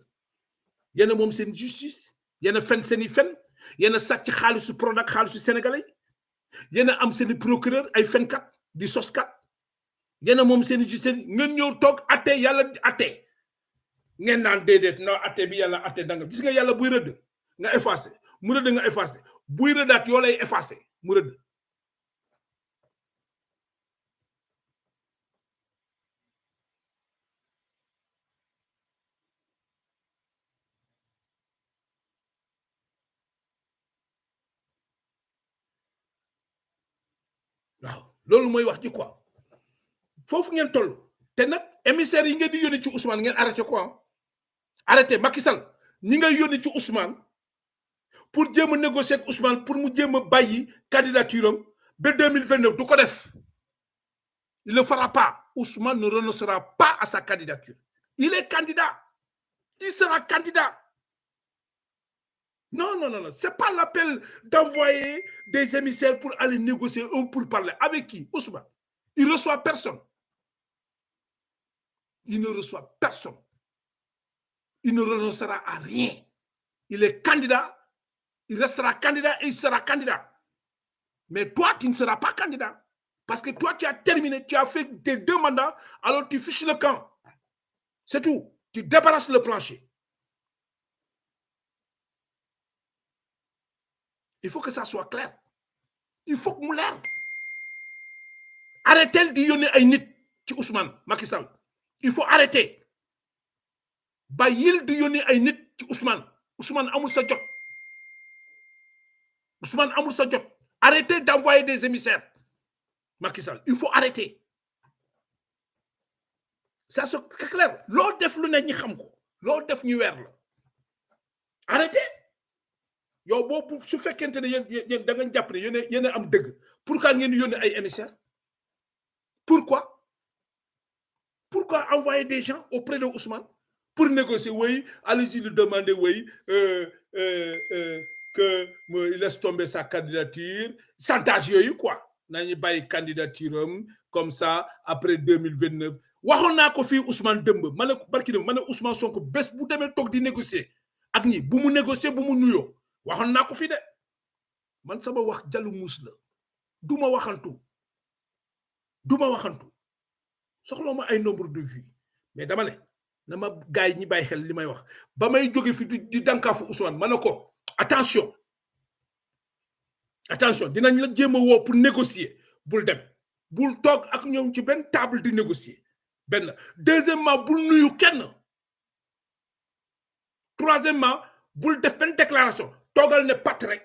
yéen a moom seen justice yéen a fen seen i fen yéen a sàcc xaalisu Prodac xaalisu sénégalais yéen a am seen i procureur ay fenkat di soskat yéen a moom seen i justice ngeen ñëw toog atte yàlla di atte ngeen naan déedéet non atte bi yàlla atte danga gis nga yàlla buy rëdd nga effacé mu rëdd nga effacé buy rëddaat yoo lay effacé mu rëdd waaw loolu mooy wax ci quoi foofu ngeen toll te nag émissaires yi ngeen di yónni ci Ousmane ngeen arrêté quoi arrêté Macky Sall ñi ngay yónni ci Ousmane pour jéem a négocier ak Ousmane pour mu jéem a bàyyi candidature am ba 2029 du ko def il ne le fera pas Ousmane ne renoncera pas à sa candidature il est candidat il sera candidat non c'est pas l'appel d'envoyer des émissaires pour aller négocier un pourparler avec qui Ousmane il reçoit personne il ne reçoit personne il ne renoncera à rien. Il est candidat, il restera candidat et il sera candidat. Mais toi, tu ne seras pas candidat. Parce que toi, tu as terminé, tu as fait tes 2 mandats, alors tu fiches le camp. C'est tout. Tu débarrasses le plancher. Il faut que ça soit clair. Il faut que mu leer. Arrêtez de yónnee ay nit ci Ousmane Macky Sall. Il faut arrêter. Bàyyil di yónnee ay nit ci Ousmane. Ousmane amul sa jot. Ousmane amul sa jot. Arrêtez d'envoyer des émissaires. Macky Sall, il faut arrêter. Ça c'est clair. Loo def lu ne ñi xam ko. Loo def ñu weer la. Arrêtez. Yow boobu su fekkente ne yéen da nga jàpp ne yéen am dëgg. Pourquoi ngeen yónnee ay émissaires? Pourquoi? Pourquoi envoyer des gens auprès de Ousmane pour négocier? Oui, allez-y lui demander, oui, qu'il laisse tomber sa candidature. Chantage, quoi. N'a pas candidature comme ça après 2029. Waxon na ko fi Ousmane Dembe mané barki dem mané Ousmane Sonko bes bu démé tok di négocier ak ñi bu mu négocier bu mu nuyo waxon na ko fi dé man sama wax jallu mus la duma waxantu soxlo ma ay nombre de vues mais dama né nama gaay ñi bay xel limay wax ba may joggé fi di dankafu Ousmane manako attention dinañ la jéma wo pour négocier bul dem bul tok ak ñom ci ben table di négocier. Ben. Deuxièmement, bul nuyu kenn. Troisièmement, bul def ben déclaration. Togal ne pat rek.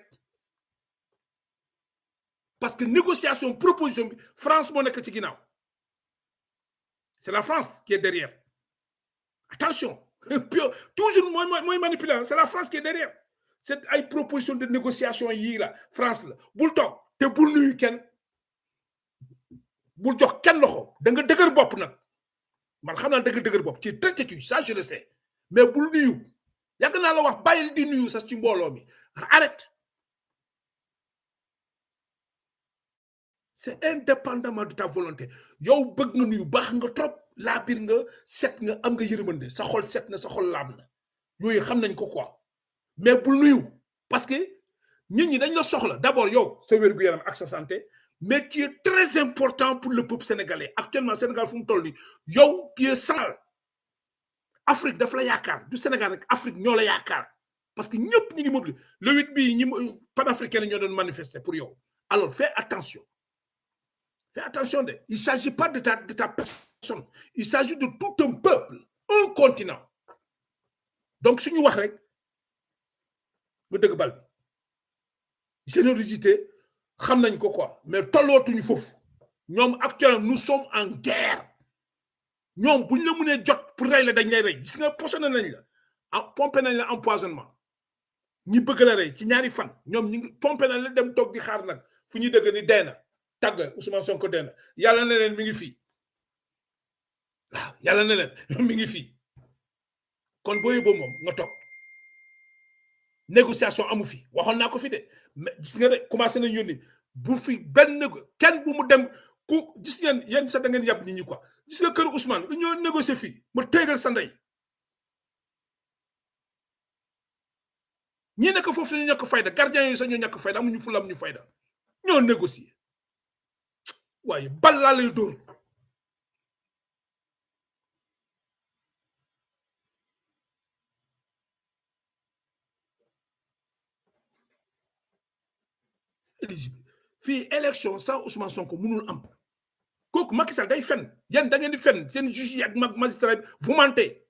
Parce que négociation, proposition, France moo nekk ci ginnaaw. C'est la France qui est derrière. Attention. Toujours moi manipulant. C'est la France qui est derrière. Cette proposition de négociation yi la France la. Bul tok te bul nuyu kenn. Bul jox kenn loxo. Da nga dëgër bopp nag. Man xam naa dëgër bopp ci très têtu, ça je le sais. Mais bul nuyu. Yàgg naa la wax bàyyil di nuyu sax ci mbooloo mi. Arrête. C'est indépendamment de ta volonté. Yow bëgg nga nuyu baax nga trop, laabir nga, set nga, am nga yërmande, sa xol set na, sa xol laab na. Yooyu xam nañ ko quoi. Mais bul nuyu parce que nit ñi dañ la soxla. D'abord yow sa wér gu yaram ak sa santé. Mais qui est très important pour le peuple sénégalais. Actuellement, Sénégal, yo qui est sale. Afrique, daf la yakar. Du Sénégal, rek, Afrique, ñoo la yakar. Parce que ñëpp ñi ngi mobilisé. Le 8 bi, panafricains ñoo doon manifester pour yo. Alors, fais attention. Fais attention. Il ne s'agit pas de ta personne. Il s'agit de tout un peuple, un continent. Donc, si nous wax rek, mu dëgg bal bi. Générosité, xam nañ ko quoi mais tollootuñu foofu ñoom actuellement nous sommes en guerre ñoom buñ la mënee jot pour rey la dañ lay rey gis nga poisonné nañ la pompé nañ la empoisonnement ñi bëgg la rey ci ñaari fan ñoom ñi pompé nañ la dem toog di xaar nag fu ñuy dëgg ni dee na tàgg Ousmane Sonko dee na yàlla na leen mi ngi fii waaw yàlla na leen mi ngi fii kon boo yóbboo moom nga toog négociation amu fi waxoon naa ko fi de mais gis nga rek commencé nañ yónni bu fi benn kenn bu mu dem ku gis ngeen yéen sax da ngeen yàpp nit ñi quoi gis nga kër Ousmane ñoo négocier fii ma téegal sa ndey ñi nekk foofu ñu ñàkk fayda gardien yi sax ñoo ñàkk fayda amuñu fulam ñu fayda ñoo négocier waaye bal laa lay dóor éligible fii élection sans Ousmane Sonko mënul am kooku Macky Sall day fen yéen da ngeen di fen seen juge yi ak magistrat vous mentez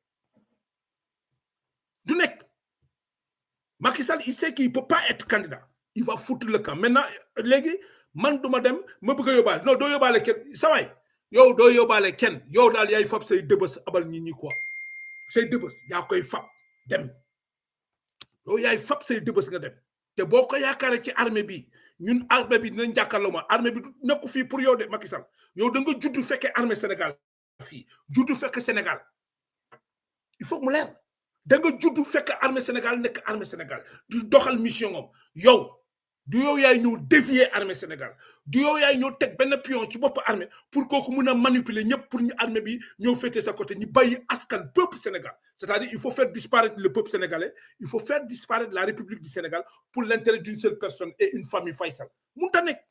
du nekk Macky Sall il sait qu'il peut pas être candidat il va foutre le camp maintenant léegi man duma dem ma bëgg a yóbbaale non doo yóbbaale kenn sa waay yow doo yóbbaale kenn yow daal yaay fab say dëbës abal nit ñi quoi say dëbës yaa koy fab dem yow yaay fab say dëbës nga dem te boo ko yaakaaree ci armée bi ñun armée bi dinañ jàkkaarloo ma armée bi nekku fii pour yow de Macky Sall yow da nga juddu fekkee armée Sénégal fii juddu fekk Sénégal il faut mu leer da nga juddu fekk armée Sénégal nekk armée Sénégal di doxal mission moom yow du yow yaay ñëw dévier armée Sénégal du yow yaay ñëw teg benn pion ci bopp armée pour kooku mun a manipuler ñëpp pour ñu armée bi ñëw féete sa côté ñu bàyyi askan peuple Sénégal c'est-à-dire il faut faire disparaître le peuple sénégalais il faut faire disparaître la République du Sénégal pour l'intérêt d'une seule personne et une famille Faye Sall munta nekk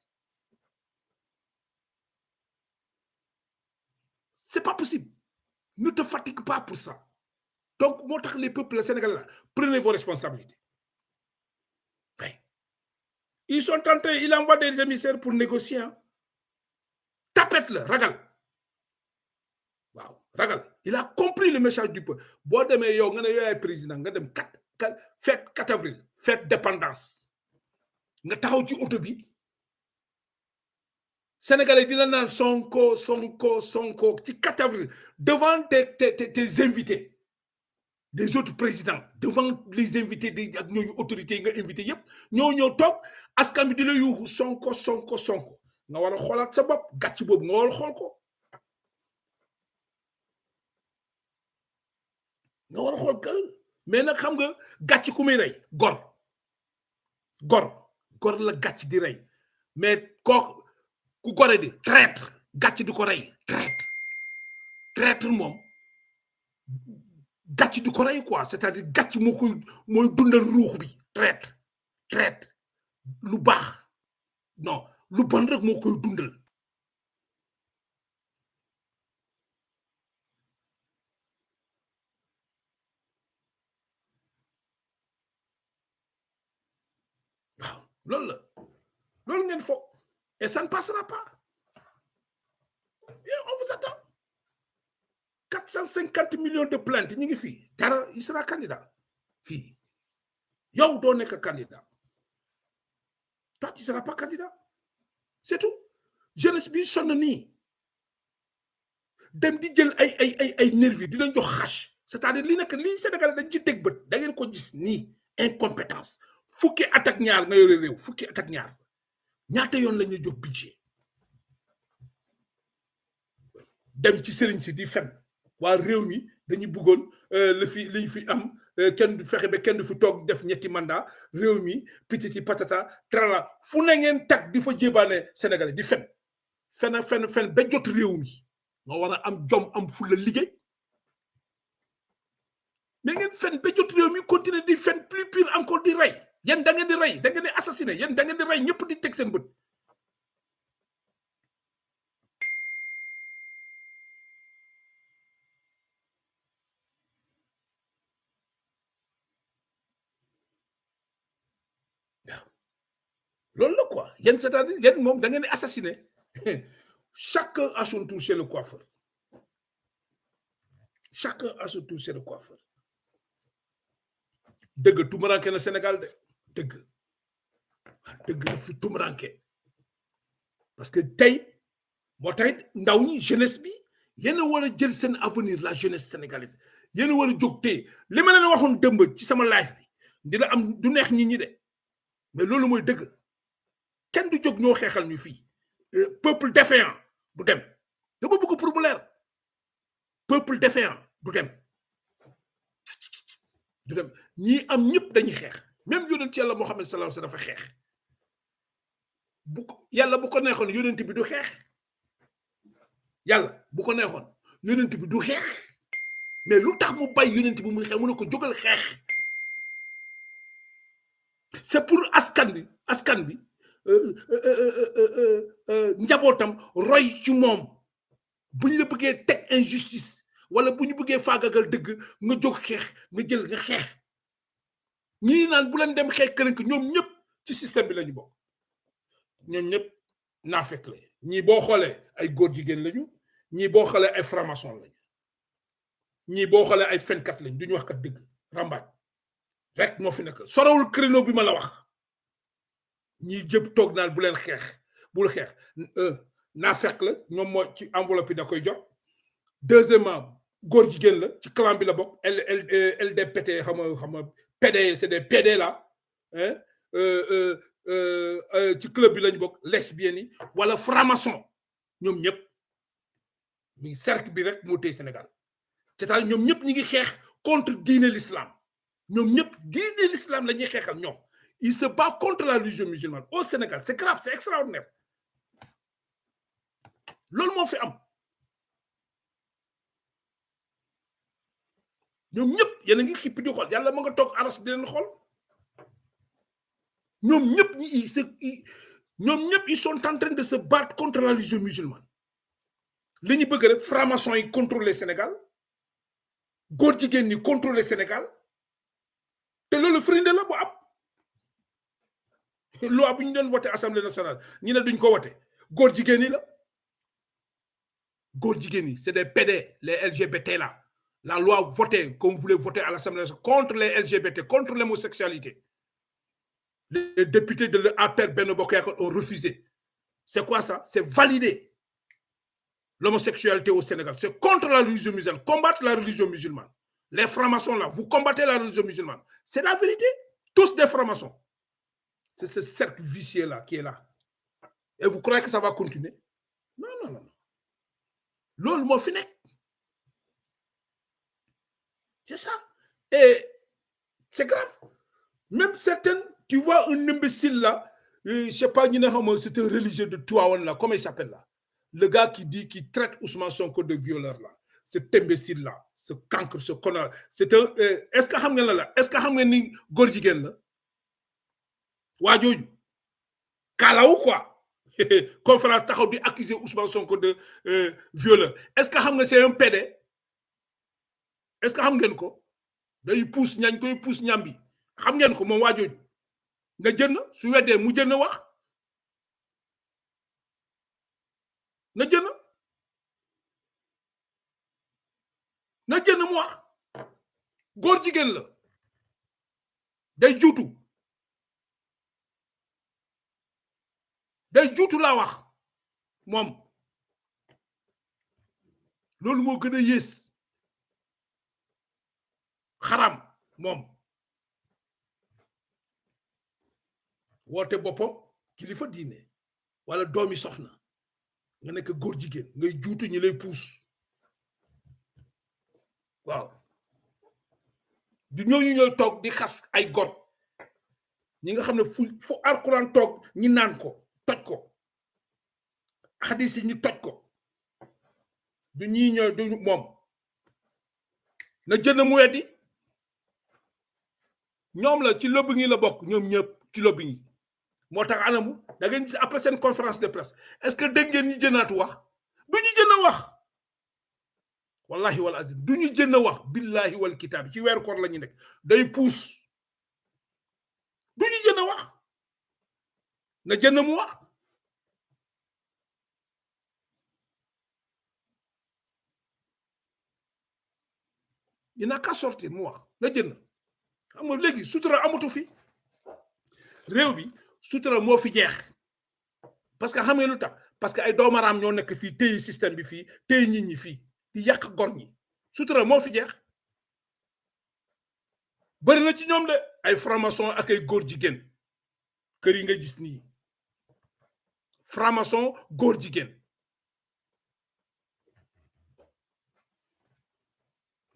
c'est pas possible ne te fatigue pas pour ça donc moo tax les peuples sénégalais là prenez vos responsabilités. Ils sont en train, il envoie des émissaires pour négocier. Hein. Tapette-le, ragal. Wow, ragal. Il a compris le message du peuple. Bon, demain, yo, nga ne président, nga dem fête 4 avril, fête dépendance. Nga taxaw ci auto bi. Sénégalais dina nan Sonko, ci 4 avril, devant tes invités. Des autres présidents, devant les invités des autorités nga invité yépp ñoo tok askan bi di la yuuxu Sonko nga wara xolaat sa bop gatch bobu nga wara xol ko nga wara xol ka mais nak xam nga gatch ku muy rey gor la gatch di rey mais ko ku goré di traître gatch di ko rey traître mom gatch du ko rey quoi c'est-à-dire gatch moo koy mooy dundal ruux bi traite lu baax non lu bon rek moo koy dundal waaw loolu ngeen foog et ça ne passera pas et on vous attend 450 millions de plaintes ñi ngi fii dara il sera candidat fii yow doo nekk candidat toi tu seras pas candidat c'est tout jeunesse bi sonn nii dem di jël ay nervi di leen jox xash c'est-à-dire li nekk lii Sénégal dañ ci teg bët da ngeen ko gis nii incompétence fukki at ak ñaar nga yore réew fukki at ak ñaar ñaata yoon la ñuy jox budget dem ci sëriñ si di fen waa réew mi dañu bëggoon liñ fi am kenn du fexe ba kenn du fi toog def ñetti mandat réew mi pititi patata trala fu na ngeen tag di fa jébaane Sénégalais di fen ba jot réew mi nga war a am jom am fulla liggéey mais ngeen fen ba jot réew mi continuer di fen plus pire encore di rey yéen da ngeen di rey da ngeen di assassiner yéen da ngeen di rey ñëpp di teg seen bët loolu la quoi yéen c'est-à-dire yéen moom da ngeen di assassiner chacun a son tour chez le coiffeur chacun a son tour chez le coiffeur dëgg tumuranke na Sénégal de dëgg na fi tumuranke parce que tey moo tax ndaw ñi jeunesse bi yéen a war a jël seen avenir la jeunesse sénégalaise yéen a war a jóg tey li ma leen waxoon dëmb ci sama live bi dina am du neex nit ñi de mais loolu mooy dëgg kenn du jóg ñoo xeexal ñu fii peuple défaillant du dem dama bëgg pour mu leer peuple défaillant du dem ñii am ñëpp dañuy xeex même yonent yàlla Muhammad sallallahu alayhi wa sallam dafa xeex yàlla bu ko neexoon yonent bi du xeex yàlla bu ko neexoon yonent bi du xeex mais lu tax mu bay yonent bi muy xeex mu ne ko jógal xeex c'est pour askan bi njabootam roy ci moom buñ la bëggee teg injustice wala bu ñu bëggee faagagal dëgg nga jóg xeex nga jël nga xeex ñii naan bu leen dem xeex kërank ñoom ñëpp ci système bi lañu bokk ñoom ñëpp naafeq la ñii boo xoolee ay góor jigéen lañu ñii boo xoolee ay franc-maçon lañu ñii boo xoolee ay fenkat lañu duñu wax kat dëgg rambaaj rek moo fi nekk sorowul créneau bi ma la wax ñii jëpp toog naan bu leen xeex bul xeex naafeq la ñoom moo ci enveloppe yi da koy jot deuxièmement góor jigéen la ci clan bi la bokk LDPT xam nga PD c'est des PD là hein ci club bi lañ bokk lesbiennes yi wala franc-maçon ñoom ñëpp mi cercle bi rek moo tey Sénégal c'est-à-dire ñoom ñëpp ñi ngi xeex contre diine l'islam ñoom ñëpp diine l'islam la ñuy xeexal ñoom il se bat contre la religion musulmane au Sénégal. C'est grave, c'est extraordinaire. Loolu moo fi am. ñoom ñëpp yéen a ngi xippi di xool yàlla ma nga toog aras di leen xool. ñoom ñëpp ils sont en train de se battre contre la religion musulmane. li ñu bëgg rek franc-maçon yi contrôler Sénégal góor jigéen ñi contrôler Sénégal te loolu firnde la bu am. loi bu ñu doon voté assemblée nationale ñi ne duñ ko voté góor jigéen ñi la. góor jigéen ñi c'est des PD les LGBT là. La loi votée, comme vous voulez voter à l'Assemblée nationale, contre les LGBT, contre l'homosexualité. Les députés de l'APR Benno Bokk Yakaar ont refusé. C'est quoi ça? C'est valider l'homosexualité au Sénégal. C'est contre la religion musulmane, combattre la religion musulmane. Les francs-maçons là, vous combattez la religion musulmane. C'est la vérité. Tous des francs-maçons. C'est ce cercle vicieux là qui est là. Et vous croyez que ça va continuer? Non, non, non. L'ol moo fi nekk. C'est ça. Et c'est grave. Même certaines, tu vois un imbécile là, je sais pas, c'est un religieux de Tivaouane là, comment il s'appelle là? Le gars qui traite Ousmane Sonko de violeur là. Cet imbécile là, ce cancre, ce connard. C'est un, est-ce que xam ngeen la est-ce que xam ngeen ni góor jigéen la? Waa jooju. Kalaw quoi. Conférence taxaw di accuser Ousmane Sonko de violeur. Est-ce que xam nga c'est un PD? Est-ce que xam ngeen ko day pousse ñañ koy pousse ñambi xam ngeen ko moom waa jooju nga jënd su weddee mu jënd wax na jënd mu wax góor jigéen la day juutu laa wax moom loolu moo gën a yées xaram moom woote boppam kilifa diine wala doomi soxna nga nekk góor jigéen ngay juutu ñi lay puus waaw du ñooñu ñooy toog di xas ay góor ñi nga xam ne fu alxuraan toog ñi naan ko toj ko xadis yi ñu toj ko du ñii ñooy du moom na jënd mu weddi ñoom la ci lobby ngi la bokk ñoom ñëpp ci lobby ngi moo tax anamu da ngeen gis après seen conférence de presse est-ce que dégg ngeen ñi jënaatu wax du ñu jën a wax wallahi wal azim du ñu jën a wax billahi wal kitaab ci weeru koor la ñu nekk day puus du ñu jën a wax na jën mu wax il n'a qu'à sortir mu wax na jën xam nga léegi sutura amatu fi réew bi sutura moo fi jeex parce que xam nga lu tax parce que ay doomaraam ñoo nekk fii téye système bi fii téye nit ñi fii di yàq gor ñi sutura moo fi jeex bëri na ci ñoom de ay franc-maçon ak ay góor jigéen kër yi nga gis nii franc-maçon góor jigéen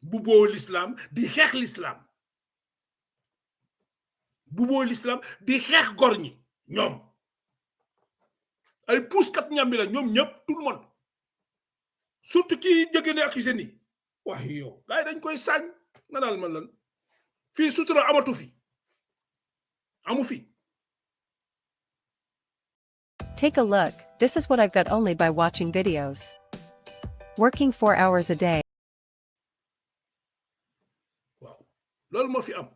bu boo l'islam di xeex l'islam bu boo l'islam di xeex gor ñi ñoom ay puuskat ñambi la ñoom ñëpp tout le monde surtout kii jóge ne accusé nii wax yow gars yi dañ koy sañ nga daal man lan fii sutura amatu fi amu fi. Take a look, this is what I've got only by watching videos. Working 4 hours a day. waaw loolu moo fi am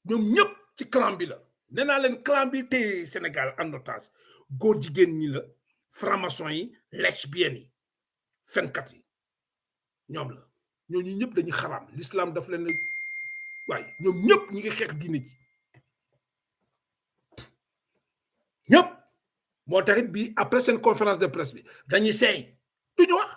ñoom ñëpp ci clan bi la nee naa leen clan bi téye Sénégal en otage góor jigéen ñi la franc-maçon yi lesbiennes yi fenkat yi ñoom la ñooñu ñëpp dañuy xaraam l'islam daf leen waaye ñoom ñëpp ñi ngi xeex diine ji ñëpp moo taxit bi après seen conférence de presse bi dañuy seey duñu wax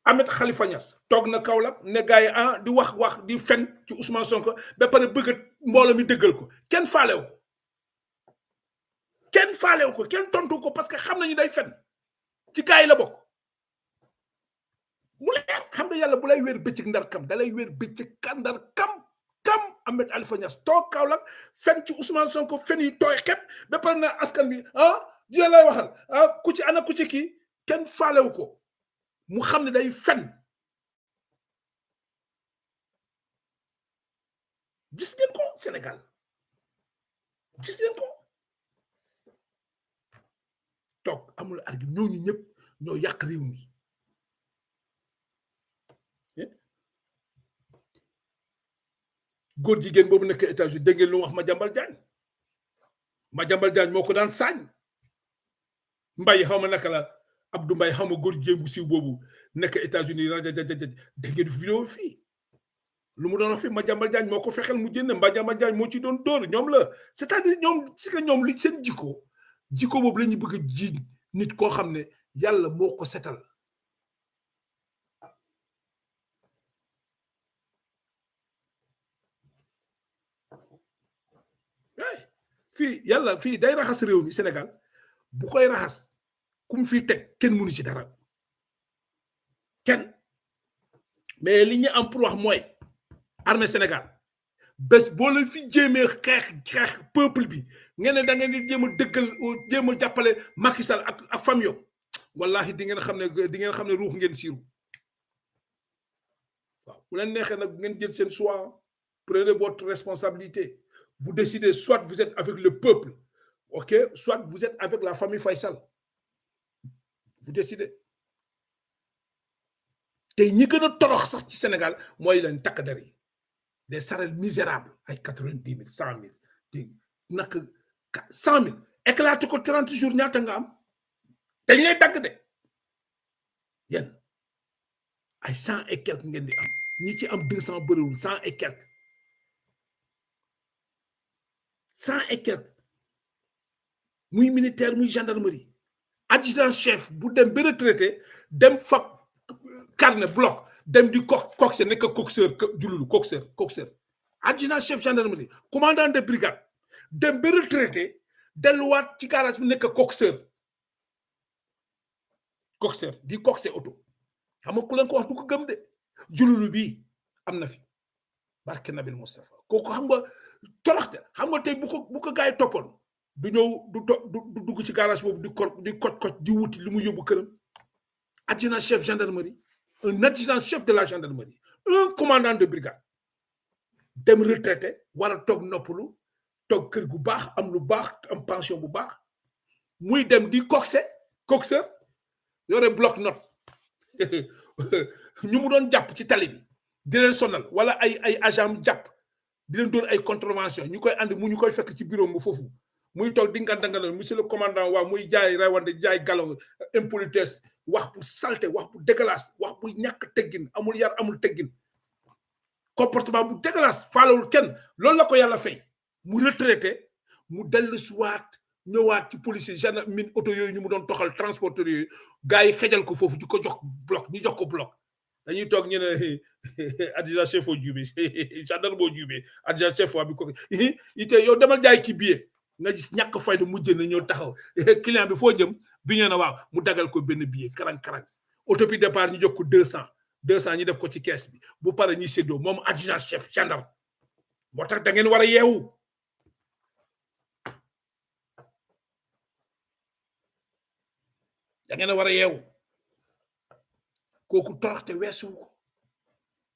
Ahmed Khalifa Niass toog na Kaolack ne gars yi di wax di fen ci Ousmane Sonko ba pare bëgg mbooloo mi dëggal ko kenn faalew ko kenn tontu ko parce que xam nañu day fen ci gars yi la bokk mu leer xam nga yàlla bu lay wéer bëccëg ndar kam da lay wéer bëccëg ndar kam Ahmed Khalifa Niass toog Kaolack fen ci Ousmane Sonko fen yi tooy xep ba pare na askan bi di lay waxal ku ci ana ku ci kii kenn faalewu ko mu xam ne day fen gis ngeen ko Sénégal gis ngeen ko toog amul argi ñooñu ñëpp ñoo yàq réew mi góor jigéen boobu nekk États-Unis dégg ngeen lu wax Madiambal Diagne moo ko daan saañ Mbaye xaw ma naka la Abdou Mbaye xaw ma góor jigéen bu siiw boobu nekk États-Unis rajo dégg ngeen vidéo fii lu mu doon wax fii Madiambal Diagne moo ko fexeel mu jënd Madiambal Diagne moo ci doon dóor ñoom la c'est-à-dire ñoom c'est que ñoom li seen jikko boobu la ñu bëgg a jiiñ nit koo xam ne yàlla moo ko setal fii yàlla fii day raxas réew mi Sénégal bu koy raxas kum fii teg kenn mënu ci dara kenn mais li ñu am pour wax mooy armée Sénégal bés boo leen fi jéemee xeex peuple bi ngeen ne da ngeen di jéem a dëggal jéem a jàppale Macky Sall ak famille wallahi di ngeen xam ne ruux ngeen siiru waaw bu leen neexee nag ngeen jël seen choix prenez votre responsabilité vous décidez soit vous êtes avec le peuple ok soit vous êtes avec la famille Faysal vous décidez te ñi gën a torox sax ci Sénégal mooy leen takk der yi des salaires misérables ay 90 000 100 000 dégg nag 100 000 éclaté ko 30 jours ñaata nga am dañ lay dagg de yéen ay 100 et quelques ngeen di am ñi ci am 200 bëriwul 100 et quelques 100 et quelques muy militaire muy gendarmerie adjudant chef bu dem ba retraité dem fab carnet bloc dem di coxeur nekk coxeur jululu coxeur adjudant chef gendarmerie commandant de brigade dem ba retraité delluwaat ci garage bi nekk coxeur di coxé auto xam nga ku leen ko wax du ko gëm de jululu bi am na fi barke Nabil Moustapha kooku xam nga toroxte xam nga tey bu ko gars yi toppoon du ñëw du dugg ci garage boobu di koj di wuti li mu yóbbu këram adjudant chef gendarmerie un adjudant chef de la gendarmerie un commandant de brigade dem retraité war a toog noppalu toog kër gu baax am lu baax am pension bu baax muy dem di coxeur yore bloc note ñu mu doon jàpp ci tali bi di leen sonal wala ay agent jàpp di leen doon ay contravention ñu koy andi mu ñu koy fekk ci bureau mu foofu muy toog di ngandangandal monsieur le commandant waaw muy jaay rawande jaay galaw impolitesse wax bu salté wax bu dégueulasse wax bu ñàkk teggin amul yar amul teggin comportement bu dégueulasse faalawul kenn loolu la ko yàlla fay mu retraité mu dellu siwaat ñëwaat ci policier gendarme mine auto yooyu ñu mu doon toxal transporteur yooyu gars yi xejal ko foofu di ko jox bloc ñu jox ko bloc dañuy toog ñu ne adjudant chef au jubé gendarme boo jubé adjudant chef waa bi ko ite yow demal jaay ki billet nga gis ñàkk fayda mujj na ñëw taxaw client bi foo jëm bi ñu ne waaw mu dagal ko benn billet karang auto bi départ ñu jox ko 200 ñu def ko ci caisse bi bu pare ñuy séddoo moom adjudant chef gendarme moo tax da ngeen war a yeewu da ngeen war a yeewu kooku toroxte weesu ko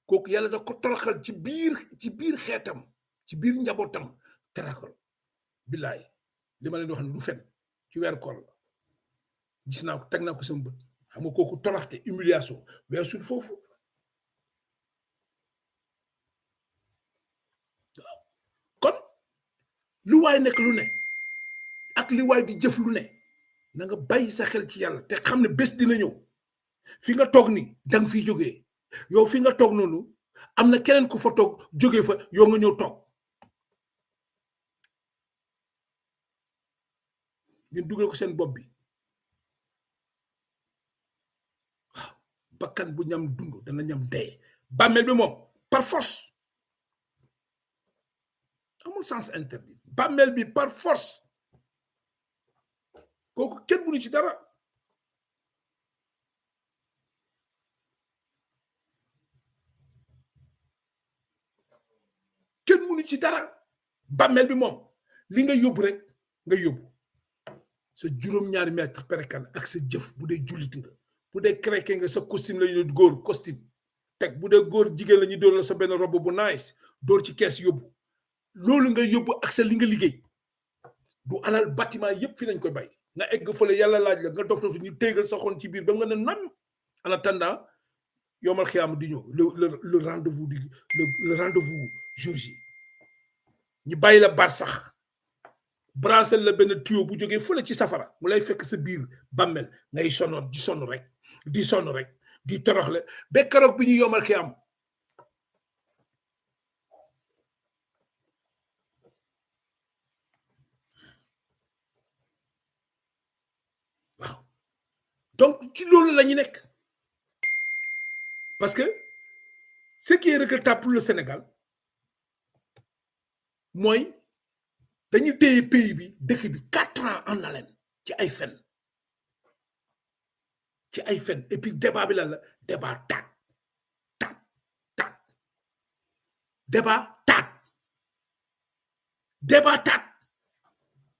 kooku yàlla da ko toroxal ci biir xeetam ci biir njabootam terakal billaay li ma leen di wax ne du fen ci weeru koor la gis naa ko teg naa ko sama bët xam nga kooku toroxte humiliation weesul foofu waaw kon lu waay nekk lu ne ak li waay di jëf lu ne na nga bàyyi sa xel ci yàlla te xam ne bés dina ñëw fi nga toog nii danga fiy jógee yow fi nga toog noonu am na keneen ku fa toog jógee fa yow nga ñëw toog ngeen dugal ko seen bopp bi waaw bakkan bu ñam dund dana ñam dee bàmmeel bi moom par force amul sens interdit bàmmeel bi par force kooku kenn mënu ci dara kenn mënu ci dara bàmmeel bi moom li nga yóbbu rek nga yóbbu sa juróom-ñaari mètre perekan ak sa jëf bu dee jullit nga bu dee chrétien nga sa costume la ñu góor costume teg bu dee góor jigéen la ñu dóor la sa benn robe bu nice dóor ci kees yóbbu loolu nga yóbbu ak sa li nga liggéey du alal bâtiment yépp fi nañ koy bay nga egg fële yàlla laaj la nga dof ñu téegal sa xon ci biir ba nga ne nan en attendant yomal xiyaam di ñëw le rendez-vous le rendez-vous jour J ñu bàyyi la bar sax branché la benn tuyau bu jógee fële ci safara mu lay fekk sa biir bàmmel ngay sonnoon di sonn rek di toroxle ba keroog bi ñu yomal xiyaam waaw donc ci loolu la ñu nekk parce que ce qui est regrettable pour le Sénégal mooy dañu téye pays bi dëkk bi 4 ans en haleine ci ay fen et puis débat bi la débat taat débat taat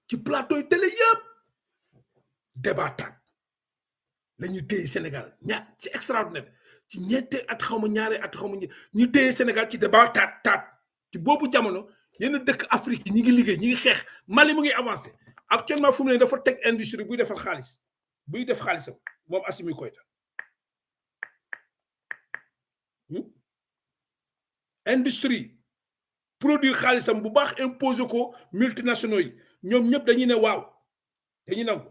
ci plateau yi télé yëpp débat taat la ñu téye Sénégal ci extraordinaire ci ñetti at xawma ñaari at xawma ñu téye Sénégal ci débat taat ci boobu jamono yenn dëkk Afrique ñi ngi liggéey ñi ngi xeex Mali mu ngi avancé actuellement fu mu ne dafa teg industrie buy defal xaalis buy def xaalisam moom Assimi Goïta industrie produire xaalisam bu baax imposé ko multinationaux yi ñoom ñëpp dañuy ne waaw dañuy nangu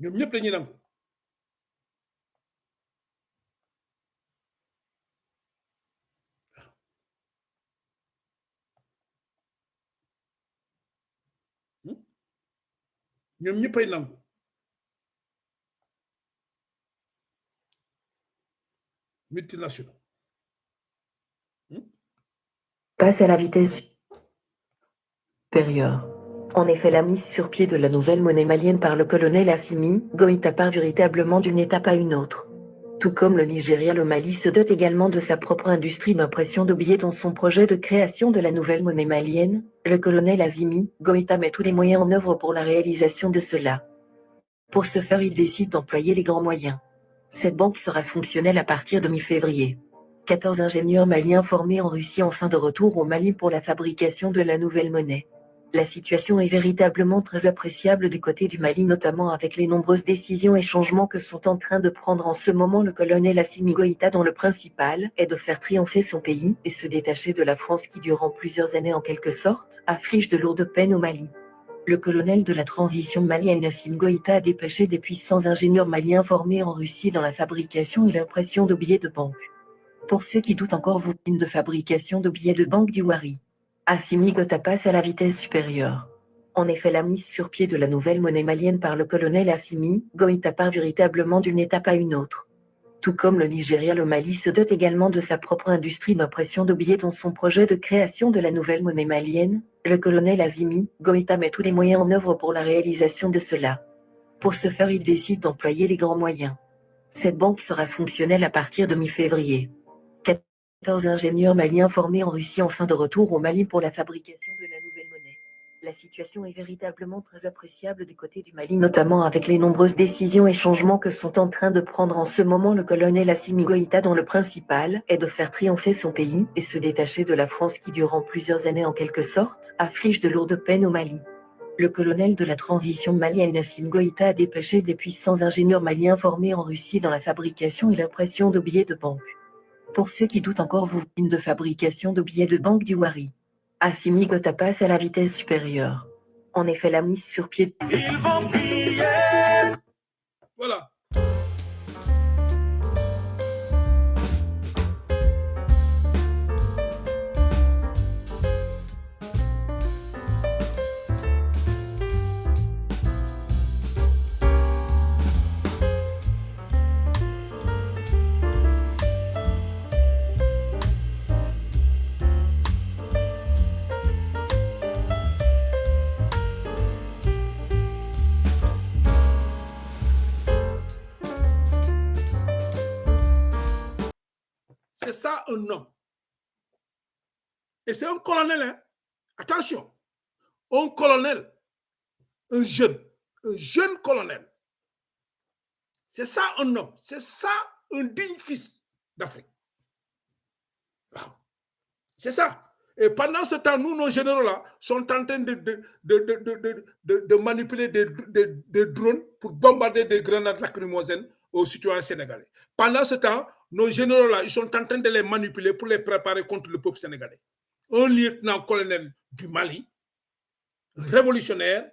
ñoom ñëpp dañuy nangu ñoom ñëppay nangu multinationaux passe à la vitesse supérieure. En effet, la mise sur pied de la nouvelle monnaie malienne par le colonel Assimi Goïta part véritablement d'une étape à une autre. Tout comme le Nigeria, le Mali se dote également de sa propre industrie d'impression de billets dans son projet de création de la nouvelle monnaie malienne. Le colonel Assimi Goïta met tous les moyens en œuvre pour la réalisation de cela. Pour ce faire, il décide d'employer les grands moyens. Cette banque sera fonctionnelle à partir de mi-février. 14 ingénieurs maliens formés en Russie en fin de retour au Mali pour la fabrication de la nouvelle monnaie. La situation est véritablement très appréciable du côté du Mali, notamment avec les nombreuses décisions et changements que sont en train de prendre en ce moment le colonel Assimi Goïta, dont le principal est de faire triompher son pays et se détacher de la France qui, durant plusieurs années en quelque sorte, afflige de lourdes peines au Mali. Le colonel de la transition malienne Assimi Goïta a dépêché des puissants ingénieurs maliens formés en Russie dans la fabrication et l'impression de billets de banque. Pour ceux qui doutent encore, vous de fabrication de billets de banque du Wari. Assimi Goïta passe à la vitesse supérieure. En effet, la mise sur pied de la nouvelle monnaie malienne par le colonel Assimi Goïta part véritablement d'une étape à une autre. Tout comme le Nigeria, le Mali se dote également de sa propre industrie d'impression de billets dans son projet de création de la nouvelle monnaie malienne. Le colonel Assimi Goïta met tous les moyens en œuvre pour la réalisation de cela. Pour ce faire, il décide d'employer les grands moyens. Cette banque sera fonctionnelle à partir de mi-février. 14 ingénieurs maliens formés en Russie en fin de retour au Mali pour la fabrication de la nouvelle monnaie. La situation est véritablement très appréciable du côté du Mali, notamment avec les nombreuses décisions et changements que sont en train de prendre en ce moment le colonel Assimi Goïta, dont le principal est de faire triompher son pays et se détacher de la France qui, durant plusieurs années en quelque sorte, afflige de lourdes peines au Mali. Le colonel de la transition malienne Assimi Goïta a dépêché des puissants ingénieurs maliens formés en Russie dans la fabrication et l'impression de billets de banque. Pour ceux qui doutent encore, vous de fabrication de billets de banque du Wari. Assimi Goïta passe à la vitesse supérieure. En effet, la mise sur pied. Ils vont briller. Voilà. C'est ça un homme. Et c'est un colonel, hein. Attention, un colonel, un jeune colonel. C'est ça un homme, c'est ça un digne fils d'Afrique. C'est ça. Et pendant ce temps, nous, nos généraux-là, sont en train de manipuler des drones pour bombarder des grenades lacrymogènes aux citoyens sénégalais. Pendant ce temps, nos généraux-là, ils sont en train de les manipuler pour les préparer contre le peuple sénégalais. Un lieutenant-colonel du Mali, révolutionnaire,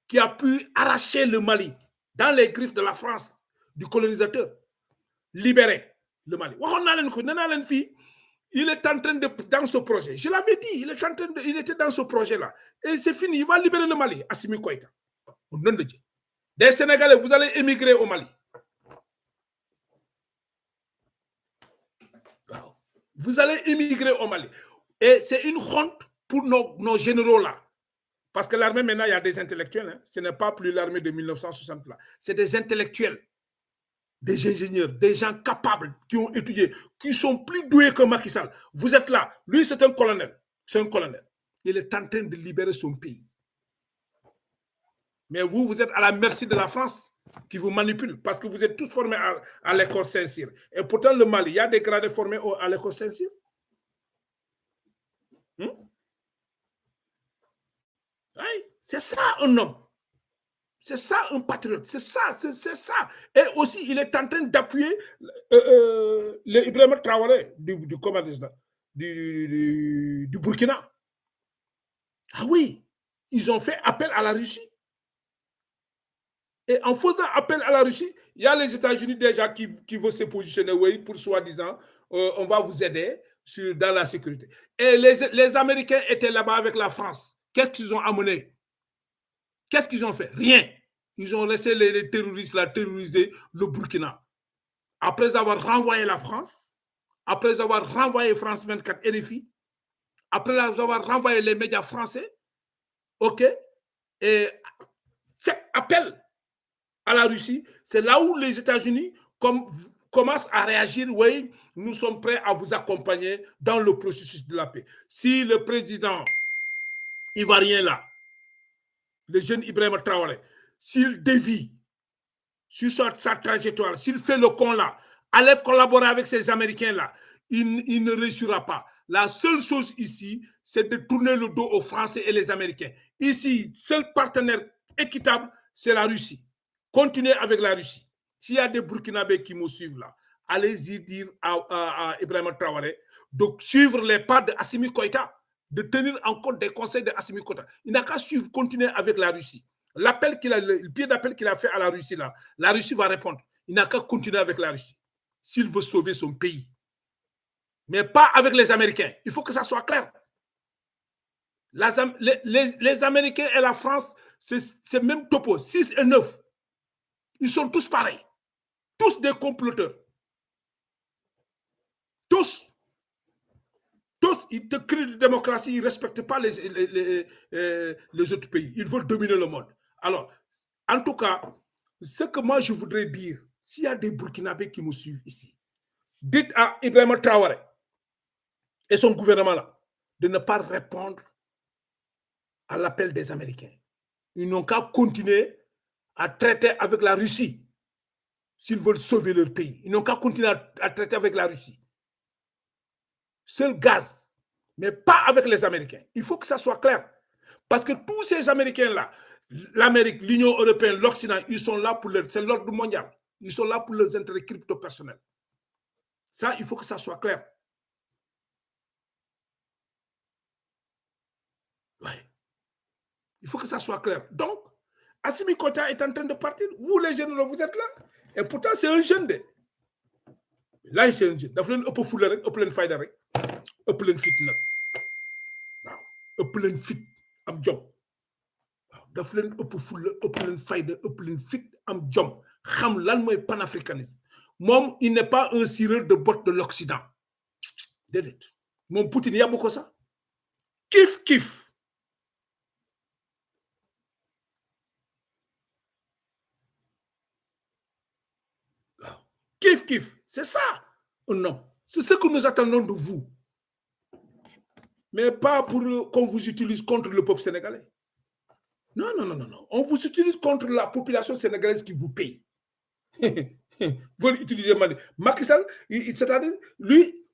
qui a pu arracher le Mali dans les griffes de la France, du colonisateur, libérer le Mali. Il est en train de, dans ce projet, je l'avais dit, il était dans ce projet-là. Et c'est fini, il va libérer le Mali, Assimi Koïta. Au nom de Dieu. Des Sénégalais, vous allez émigrer au Mali. Vous allez émigrer au Mali. Et c'est une honte pour nos généraux-là. Parce que l'armée, maintenant, il y a des intellectuels. Hein. Ce n'est pas plus l'armée de 1960 là. C'est des intellectuels, des ingénieurs, des gens capables qui ont étudié, qui sont plus doués que Macky Sall. Vous êtes là. Lui, c'est un colonel. C'est un colonel. Il est en train de libérer son pays. Mais vous, vous êtes à la merci de la France qui vous manipule parce que vous êtes tous formés à l'école Saint-Cyr. Et pourtant, le Mali, il y a des gradés formés à l'école Saint-Cyr. Oui, c'est ça un homme. C'est ça un patriote. C'est ça, c'est ça. Et aussi, il est en train d'appuyer Ibrahima Traoré du Burkina. Ah oui, ils ont fait appel à la Russie. Et en faisant appel à la Russie, il y a les États-Unis déjà qui vont se positionner, oui, pour soi-disant, on va vous aider dans la sécurité. Et les Américains étaient là-bas avec la France. Qu'est-ce qu'ils ont amené? Qu'est-ce qu'ils ont fait? Rien. Ils ont laissé les terroristes là terroriser le Burkina. Après avoir renvoyé la France, après avoir renvoyé France 24 RFI, après avoir renvoyé les médias français, ok, et fait appel à la Russie, c'est là où les États-Unis commencent à réagir. Oui, nous sommes prêts à vous accompagner dans le processus de la paix. Si le président ivoirien là, le jeune Ibrahima Traoré, s'il dévie sur sa trajectoire, s'il fait le con là, aller collaborer avec ces Américains là, il ne réussira pas. La seule chose ici, c'est de tourner le dos aux Français et les Américains. Ici, seul partenaire équitable, c'est la Russie. Continuez avec la Russie. S'il y a des Burkinabés qui me suivent là, allez-y dire à Ibrahima Traoré de suivre les pas d'Assimi Koïta, de tenir en compte des conseils d'Assimi Koïta. Il n'a qu'à suivre, continuer avec la Russie. Le pied d'appel qu'il a fait à la Russie là, la Russie va répondre. Il n'a qu'à continuer avec la Russie s'il veut sauver son pays. Mais pas avec les Américains. Il faut que ça soit clair. Les Américains et la France, c'est même topo, 6 et 9. Ils sont tous pareils. Tous des comploteurs. Tous. Tous, ils te crient de démocratie, ils ne respectent pas les autres pays. Ils veulent dominer le monde. Alors, en tout cas, ce que moi je voudrais dire, s'il y a des Burkinabés qui me suivent ici, dites à Ibrahima Traoré et son gouvernement là de ne pas répondre à l'appel des Américains. Ils n'ont qu'à continuer à traiter avec la Russie s'ils veulent sauver leur pays. Ils n'ont qu'à continuer à traiter avec la Russie. Seul gaz, mais pas avec les Américains. Il faut que ça soit clair. Parce que tous ces Américains-là, l'Amérique, l'Union européenne, l'Occident, ils sont là pour c'est l'ordre mondial. Ils sont là pour leurs intérêts crypto-personnels. Ça, il faut que ça soit clair. Ouais. Il faut que ça soit clair. Donc, Assimi Koïta est en train de partir. Vous, les jeunes, vous êtes là. Et pourtant, c'est un jeune. Là, c'est un jeune. Il faut un peu fouler, un peu de faïda. Un peu de fit. Un peu de fit. Am jom. Daf leen ëpp fulla ëpp leen fayda ëpp leen fit am jom xam lan mooy panafricanisme moom il n'est pas un cireur de bottes de l'Occident déedéet moom Poutine yàbbu ko sax kif waaw kif c'est ça un homme c'est ce que nous attendons de vous Mais pas pour qu'on vous utilise contre le peuple sénégalais. Non, non, non, non, non. On vous utilise contre la population sénégalaise qui vous paye. Veulent utiliser Mali. Macky Sall, c'est-à-dire, lui,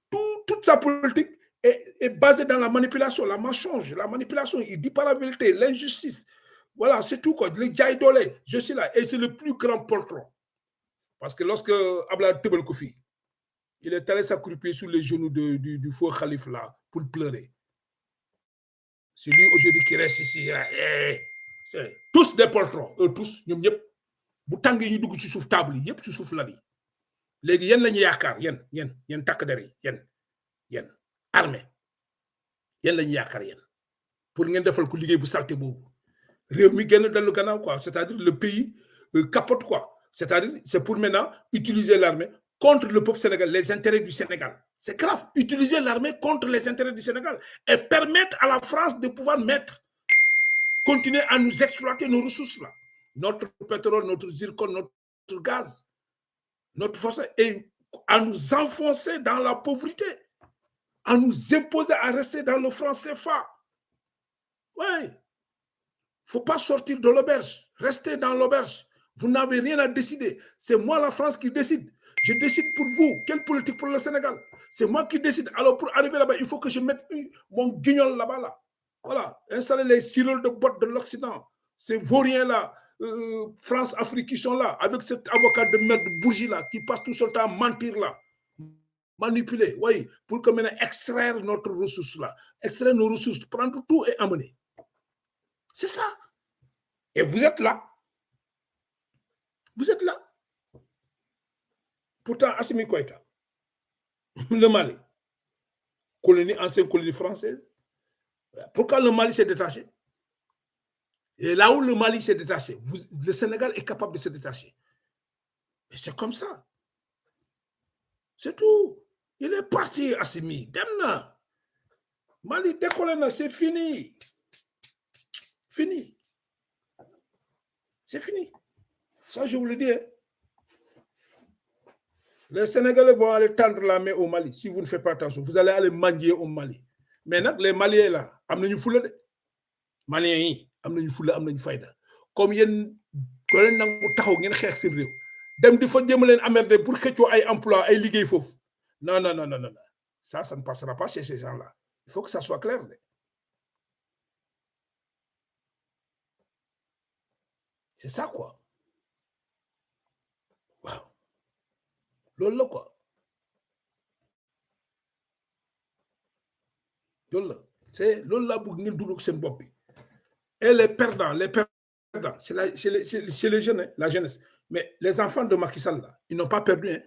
toute sa politique est basée dans la manipulation, la mensonge, la manipulation. Il ne dit pas la vérité, l'injustice. Voilà, c'est tout quoi. Le Djaï Dolé, je suis là. Et c'est le plus grand poltron. Parce que lorsque Abla Tebel Kofi, il est allé s'accroupir sous les genoux du faux calife là pour pleurer. C'est lui aujourd'hui qui reste ici. Là. C'est tous des poltrons, eux tous, ñoom ñëpp bu tàng yi ñu dugg ci suuf table yi yëpp ci suuf la bi léegi yéen la ñu yaakaar yéen takk der yi yéen armée yéen la ñu yaakaar yéen pour ngeen defal ko liggéey bu salté boobu réew mi génn dellu gannaaw quoi c'est-à-dire le pays capote quoi c'est-à-dire c'est pour maintenant utiliser l'armée contre le peuple sénégalais, les intérêts du Sénégal. C'est grave. Utiliser l'armée contre les intérêts du Sénégal et permettre à la France de pouvoir continuer à nous exploiter nos ressources là. Notre pétrole, notre zircon, notre gaz, notre force, et à nous enfoncer dans la pauvreté, à nous imposer à rester dans le franc CFA. Oui. Il ne faut pas sortir de l'auberge. Restez dans l'auberge. Vous n'avez rien à décider. C'est moi, la France, qui décide. Je décide pour vous. Quelle politique pour le Sénégal? C'est moi qui décide. Alors, pour arriver là-bas, il faut que je mette mon guignol là-bas. Là. Voilà. Installer les siroles de bottes de l'Occident. Ces vauriens-là, France-Afrique qui sont là, avec cet avocat de merde Bourgi là, qui passe tout son temps à mentir là. Manipuler, oui, pour que maintenant extraire notre ressource là. Extraire nos ressources, prendre tout et amener. C'est ça. Et vous êtes là. Vous êtes là. Pourtant, Assimi Koïta, le Mali, ancienne colonie française, pourquoi le Mali s'est détaché? Et là où le Mali s'est détaché, le Sénégal est capable de se détacher. Mais c'est comme ça. C'est tout. Il est parti, Assimi. Demna. Mali décollé, c'est fini. Fini. C'est fini. Ça, je vous le dis. Hein. Les Sénégalais vont aller tendre la main au Mali. Si vous ne faites pas attention, vous allez aller manier au Mali. Maintenant, les Maliens là, amnañu fula de. Maliens yi, amnañu fula, amnañu fayda. Comme yeen ko len nangu taxaw ngeen xex seen rew. Dem di fa jëm leen amerde pour xëccoo ay emploi, ay liggéey fofu. Non, non, non, non, non. Ça ne passera pas chez ces gens-là. Il faut que ça soit clair. C'est ça quoi. Wow. Lolo quoi. C'est Lola Bougnin Doulouk Senbobi. Et les perdants, c'est les jeunes, hein, la jeunesse. Mais les enfants de Macky Sall, là, ils n'ont pas perdu. Hein.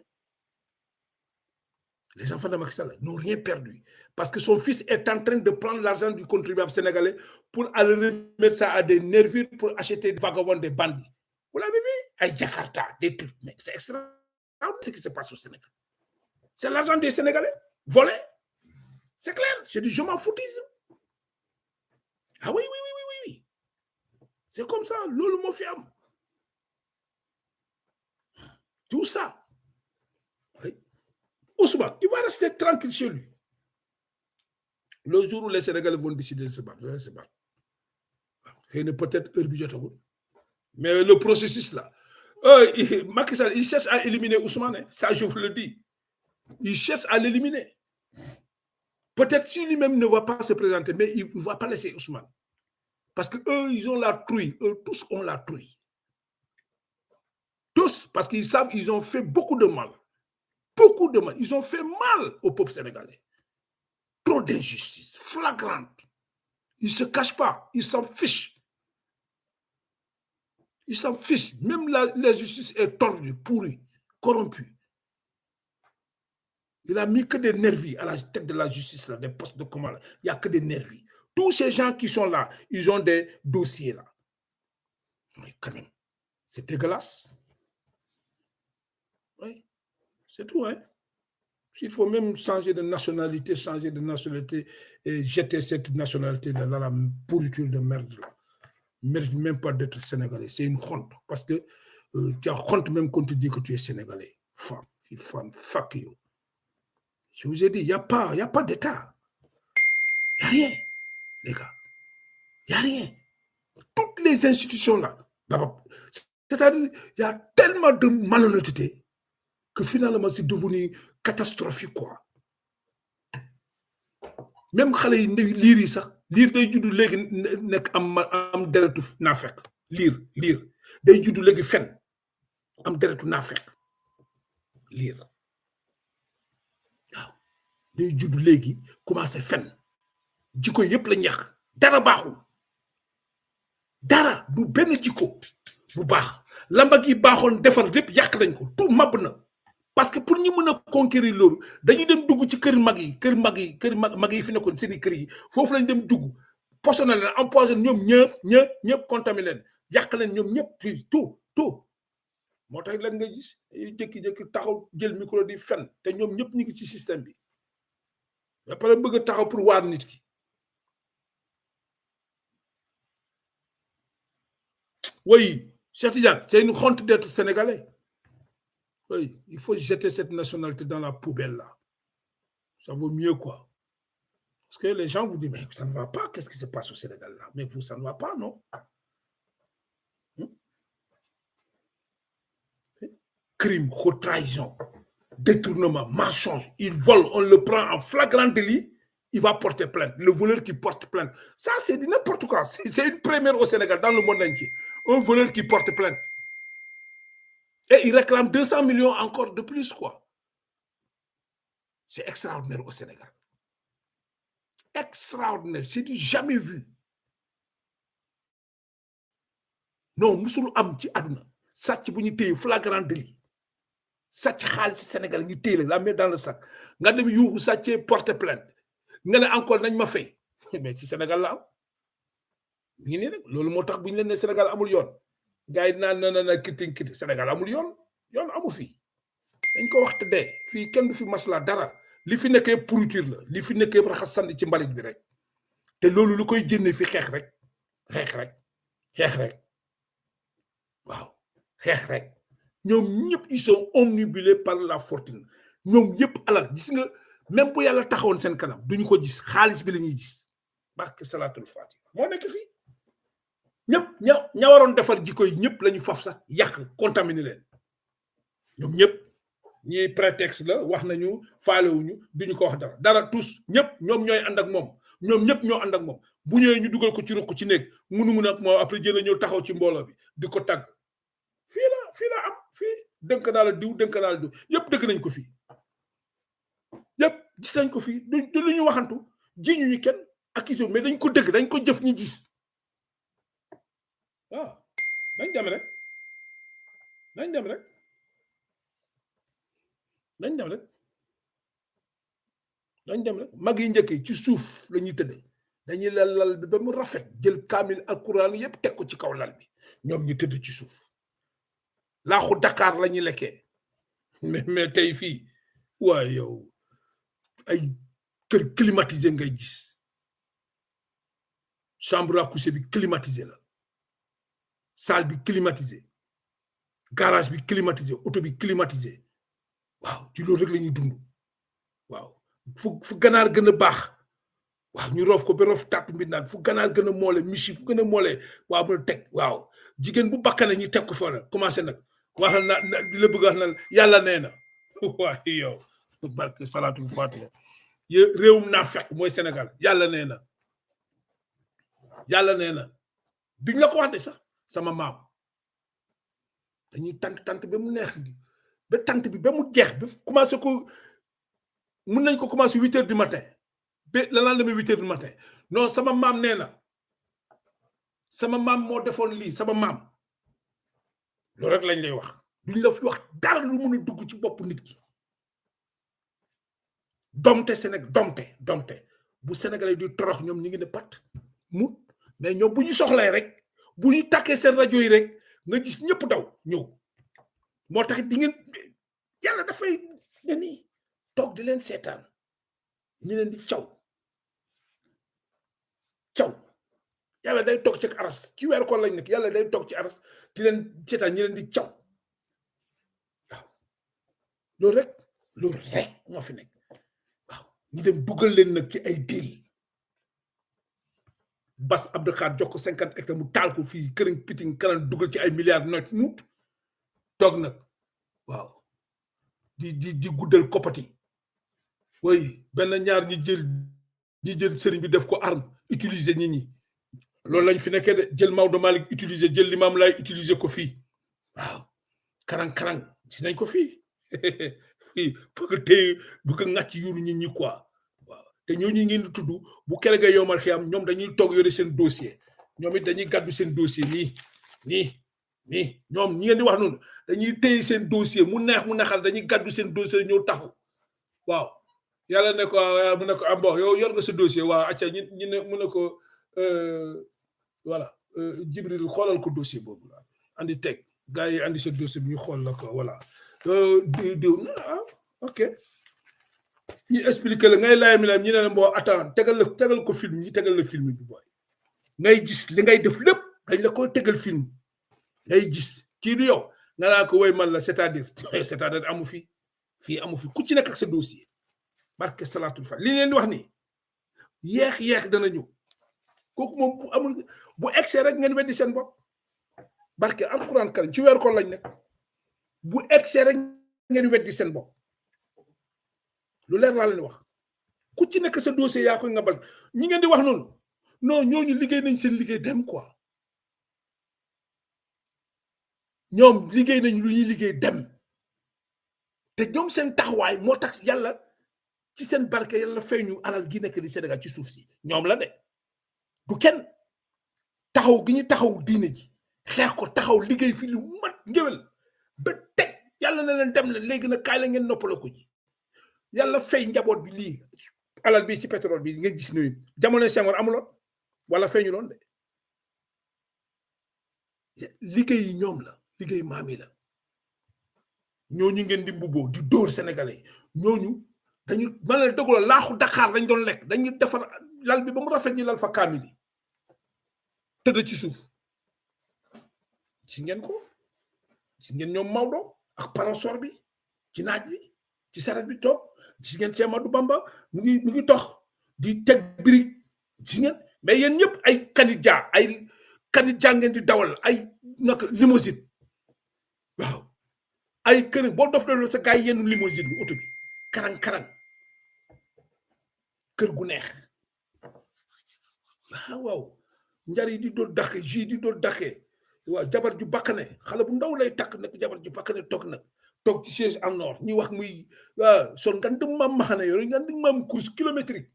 Les enfants de Macky Sall n'ont rien perdu. Parce que son fils est en train de prendre l'argent du contribuable sénégalais pour aller remettre ça à des nervures pour acheter des vagabonds, des bandits. Vous l'avez vu? À Jakarta, des trucs. Mais c'est extraordinaire ce qui se passe au Sénégal. C'est l'argent des Sénégalais volé. C'est clair, c'est du je m'en foutisme. Ah oui, oui, oui, oui, oui. C'est comme ça, l'eau me ferme. Tout ça. Oui. Ousmane, il va rester tranquille chez lui. Le jour où les Sénégalais vont décider de se battre, ils se battre. Peut-être heure. Mais le processus là, Macky Sall, il cherche à éliminer Ousmane, hein. Ça je vous le dis. Il cherche à l'éliminer. Peut-être si lui-même ne va pas se présenter, mais il ne va pas laisser Ousmane. Parce qu'eux, ils ont la trouille. Eux, tous ont la trouille. Tous, parce qu'ils savent, ils ont fait beaucoup de mal. Beaucoup de mal. Ils ont fait mal au peuple sénégalais. Trop d'injustice, flagrante. Ils ne se cachent pas. Ils s'en fichent. Ils s'en fichent. Même la justice est tordue, pourrie, corrompue. Il n'a mis que des nervis à la tête de la justice, là, des postes de commande. Il n'y a que des nervis. Tous ces gens qui sont là, ils ont des dossiers là. Mais quand même, c'est dégueulasse. Oui, c'est tout. Hein? S'il faut même changer de nationalité et jeter cette nationalité dans la pourriture de merde là. Il ne mérite même pas d'être sénégalais. C'est une honte. Parce que tu as honte même quand tu dis que tu es sénégalais. Fuck you. Je vous ai dit, il n'y a pas d'État. Il n'y a rien, les gars. Il n'y a rien. Toutes les institutions là, c'est-à-dire, il y a tellement de malhonnêteté que finalement c'est devenu catastrophique, quoi. Même xale yi liir yi sax liir day judd léegi nekk am deretu naafeq liir day judd léegi fen am deretu naafeq liir waaw day judd léegi commencé fen jikko yépp la ñàkk dara baaxul dara du benn jikko bu baax lamba gi baaxoon defar lépp yàq nañ ko tout mab na parce que pour ñu mën a conquérir loolu dañu dem dugg ci kër mag yi fi nekkoon seeni kër yi foofu lañ dem dugg posone leen empoisonné ñoom ñëpp contaminé leen yàq leen ñoom ñëpp tout moo tax lan nga gis jékki-jékki taxaw jël micro di fen te ñoom ñëpp ñu ngi ci système bi ba pare bëgg a taxaw pour waar nit ki oui Cheikh Tidiane c'est une honte d'être sénégalais. Oui, il faut jeter cette nationalité dans la poubelle là. Ça vaut mieux quoi. Parce que les gens vous disent, mais ça ne va pas, qu'est-ce qui se passe au Sénégal là? Mais vous, ça ne va pas, non? Crime, haute trahison, détournement, mensonge, il vole, on le prend en flagrant délit, il va porter plainte. Le voleur qui porte plainte. Ça, c'est du n'importe quoi. C'est une première au Sénégal, dans le monde entier. Un voleur qui porte plainte. Et il réclame 200 millions encore de plus, quoi. C'est extraordinaire au Sénégal. Extraordinaire. C'est du jamais vu. Non, musul am ci aduna. Sàcc bu ñu téye flagrant délit. Sàcc xaalis ci Sénégal ñu téye la main dans le sac. Nga dem yuuxu sàccee porte plainte. Nga ne encore nañ ma fay. Mais ci Sénégal la am. Ngi nii rek loolu moo tax bu ñu leen ne Sénégal amul yoon. Gars yi naan na kiti Sénégal amul yoon amu fi dañ ko wax te dee fii kenn du fi masla dara li fi nekkee pourriture la li fi nekkee raxas sandi ci mbalit bi rek te loolu lu koy jënne fi xeex rek waaw xeex rek ñoom ñëpp ils sont omnibulés par la fortune ñoom ñëpp alal gis nga même bu yàlla taxawoon seen kanam duñu ko gis xaalis bi la ñuy gis barke salatul fatiha moo nekk fii ñëpp ña waroon defar jikko yi ñëpp lañu faf sax yàq contaminé leen ñoom ñëpp ñi prétexte la wax nañu faalewuñu duñu ko wax dara tous ñëpp ñoom ñooy ànd ak moom ñoom ñëpp ñoo ànd ak moom bu ñëwee ñu dugal ko ci ruq ci néeg munu ak moom après jël ñëw taxaw ci mbooloo bi di ko tàgg fii la am fii dënk naa la diw yëpp dëgg nañ ko fii yëpp gis nañ ko fii du lu ñu waxantu jiñu ñu kenn accusé mais dañ ko dëgg dañ ko jëf ñu gis waaw nañ dem rek mag yi njëkk ci suuf la ñuy tëdd dañuy lal bi ba mu rafet jël kaamil alquran yëpp teg ko ci kaw lal bi ñoom ñu tëdd ci suuf laaxu Dakar la ñuy lekkee mais tey fii waaye yow ay kër climatisé ngay gis chambre à coucher bi climatisé la salle bi climatisé garage bi climatisé auto bi climatisé waaw ci loolu rek la ñuy dund waaw fu ganaar gën a baax waaw ñu roof ko ba roof tàttu mbir naan fu ganaar gën a moole michi fu gën a moole waaw mën a teg waaw jigéen bu bakkane ñi teg ko fa la commencé nag waxal na di la bëgg wax na yàlla nee na waaw yow barke salatul fatiha réewum naa fekk mooy Sénégal yàlla nee na duñ la ko wax de sax sama maam dañuy tant ba mu neex ba tant bi ba mu jeex ba commencé ko mun nañ ko commencé 8h du matin ba la lendemain 8h du matin non sama maam nee na sama maam moo defoon lii sama maam loolu rek lañ lay wax duñ la fi wax dara lu mun a dugg ci bopp nit ki domte Sénégal domte bu Sénégalais di torox ñoom ñu ngi ne pat mut mais ñoom bu ñu soxlay rek bu ñu takkee seen rajo yi rek nga gis ñëpp daw ñëw moo tax di ngeen yàlla dafay ne nii toog di leen seetaan ñu leen di caw yàlla day toog ci aras ci weeru ko lañ nekk yàlla day toog ci aras di leen seetaan ñu leen di caw waaw loolu rek moo fi nekk waaw ñu dem dugal leen nag ci ay diil Bass Abdou Khadre jox ko 50 hectares mu taal ko fii këriñ piting kanam dugal ci ay milliards noot muut toog nag waaw di guddal kopati oui benn ñaar ñi jël sëriñ bi def ko arme utiliser nit ñi loolu lañ fi nekkee de jël Maodo Malick utiliser jël Limam Laye utiliser ko fii waaw karang gis nañ ko fii bëgg téye bëgg ngàcc yuru nit ñi quoi waaw te ñooñu ngeen di tudd bu keroog yomal xiyam ñoom dañuy toog yore seen dossier ñoom it dañuy gàddu seen dossier nii ñoom ñi ngeen di wax noonu dañuy téye seen dossier mu neex mu naxal dañuy gàddu seen dossier ñëw taxu waaw yàlla ne ko mu ne ko ah bon yow yor nga sa dossier waaw acca ñu ne mu ne ko voilà Jibril xoolal ko dossier boobu la andi teg gars yi andi sa dossier bi ñu xool la ko voilà diw ok ñu expliqué la ngay laaj mi la ñu ne la boo attends tegal ko film ñi tegal la film bi booy ngay gis li ngay def lépp dañ la ko tegal film ngay gis kii du yow nga naa ko woy man la c'est-à-dire amu fi fii amu fi ku ci nekk ak sa dossier barke salatul fa li leen di wax ni yeex dana ñëw kooku moom bu amul bu excès rek ngeen weddi seen bopp barke alquran karim ci weer ko lañ nekk bu excès rek ngeen weddi seen bopp lu leer laa leen wax ku ci nekk sa dossier yaa koy ngabal ñi ngeen di wax noonu non ñooñu liggéey nañ seen liggéey dem quoi ñoom liggéey nañ lu ñuy liggéey dem te ñoom seen taxawaay moo tax yàlla ci seen barke yàlla fay ñu alal gi nekk di Sénégal ci suuf si ñoom la de du kenn taxaw gi ñu taxaw diine ji xeex ko taxaw liggéey fi lu mat ngéwél ba teg yàlla na leen dem leen léegi nag kaay la ngeen noppaloo ko ji yàlla fay njaboot bi lii alal bi ci pétrole bi nga gis nuyu jamono Senghor amuloon wala feeñu loon de liggéey yi ñoom la liggéey maam yi la ñooñu ngeen di mbubboo di dóor sénégalais ñooñu dañu ma leen dëgg laaxu Dakar dañ doon lekk dañu defar lal bi ba mu rafet ñi lal fa kaamil yi tëdd ci suuf ci ngeen ko ci ngeen ñoom Maodo ak parasor bi ci naaj bi ci saret bi toog ci ngeen Cheikh Amadou Bamba mu ngi dox di teg birig ci ngeen mais yéen ñëpp ay kanidja ngeen di dawal ay naka limousine waaw ay kër boo dof doon sa gaay yenn limousine bi oto bi karang kër gu neex waaw njar yi di doon dàqe ji di doon dàqe waaw jabar ju bakkane xale bu ndaw lay takk nag jabar ju bakkane toog ci siège en or ñi wax muy waaw son ngan di maam maxane yooyu ngan di maam course kilométrique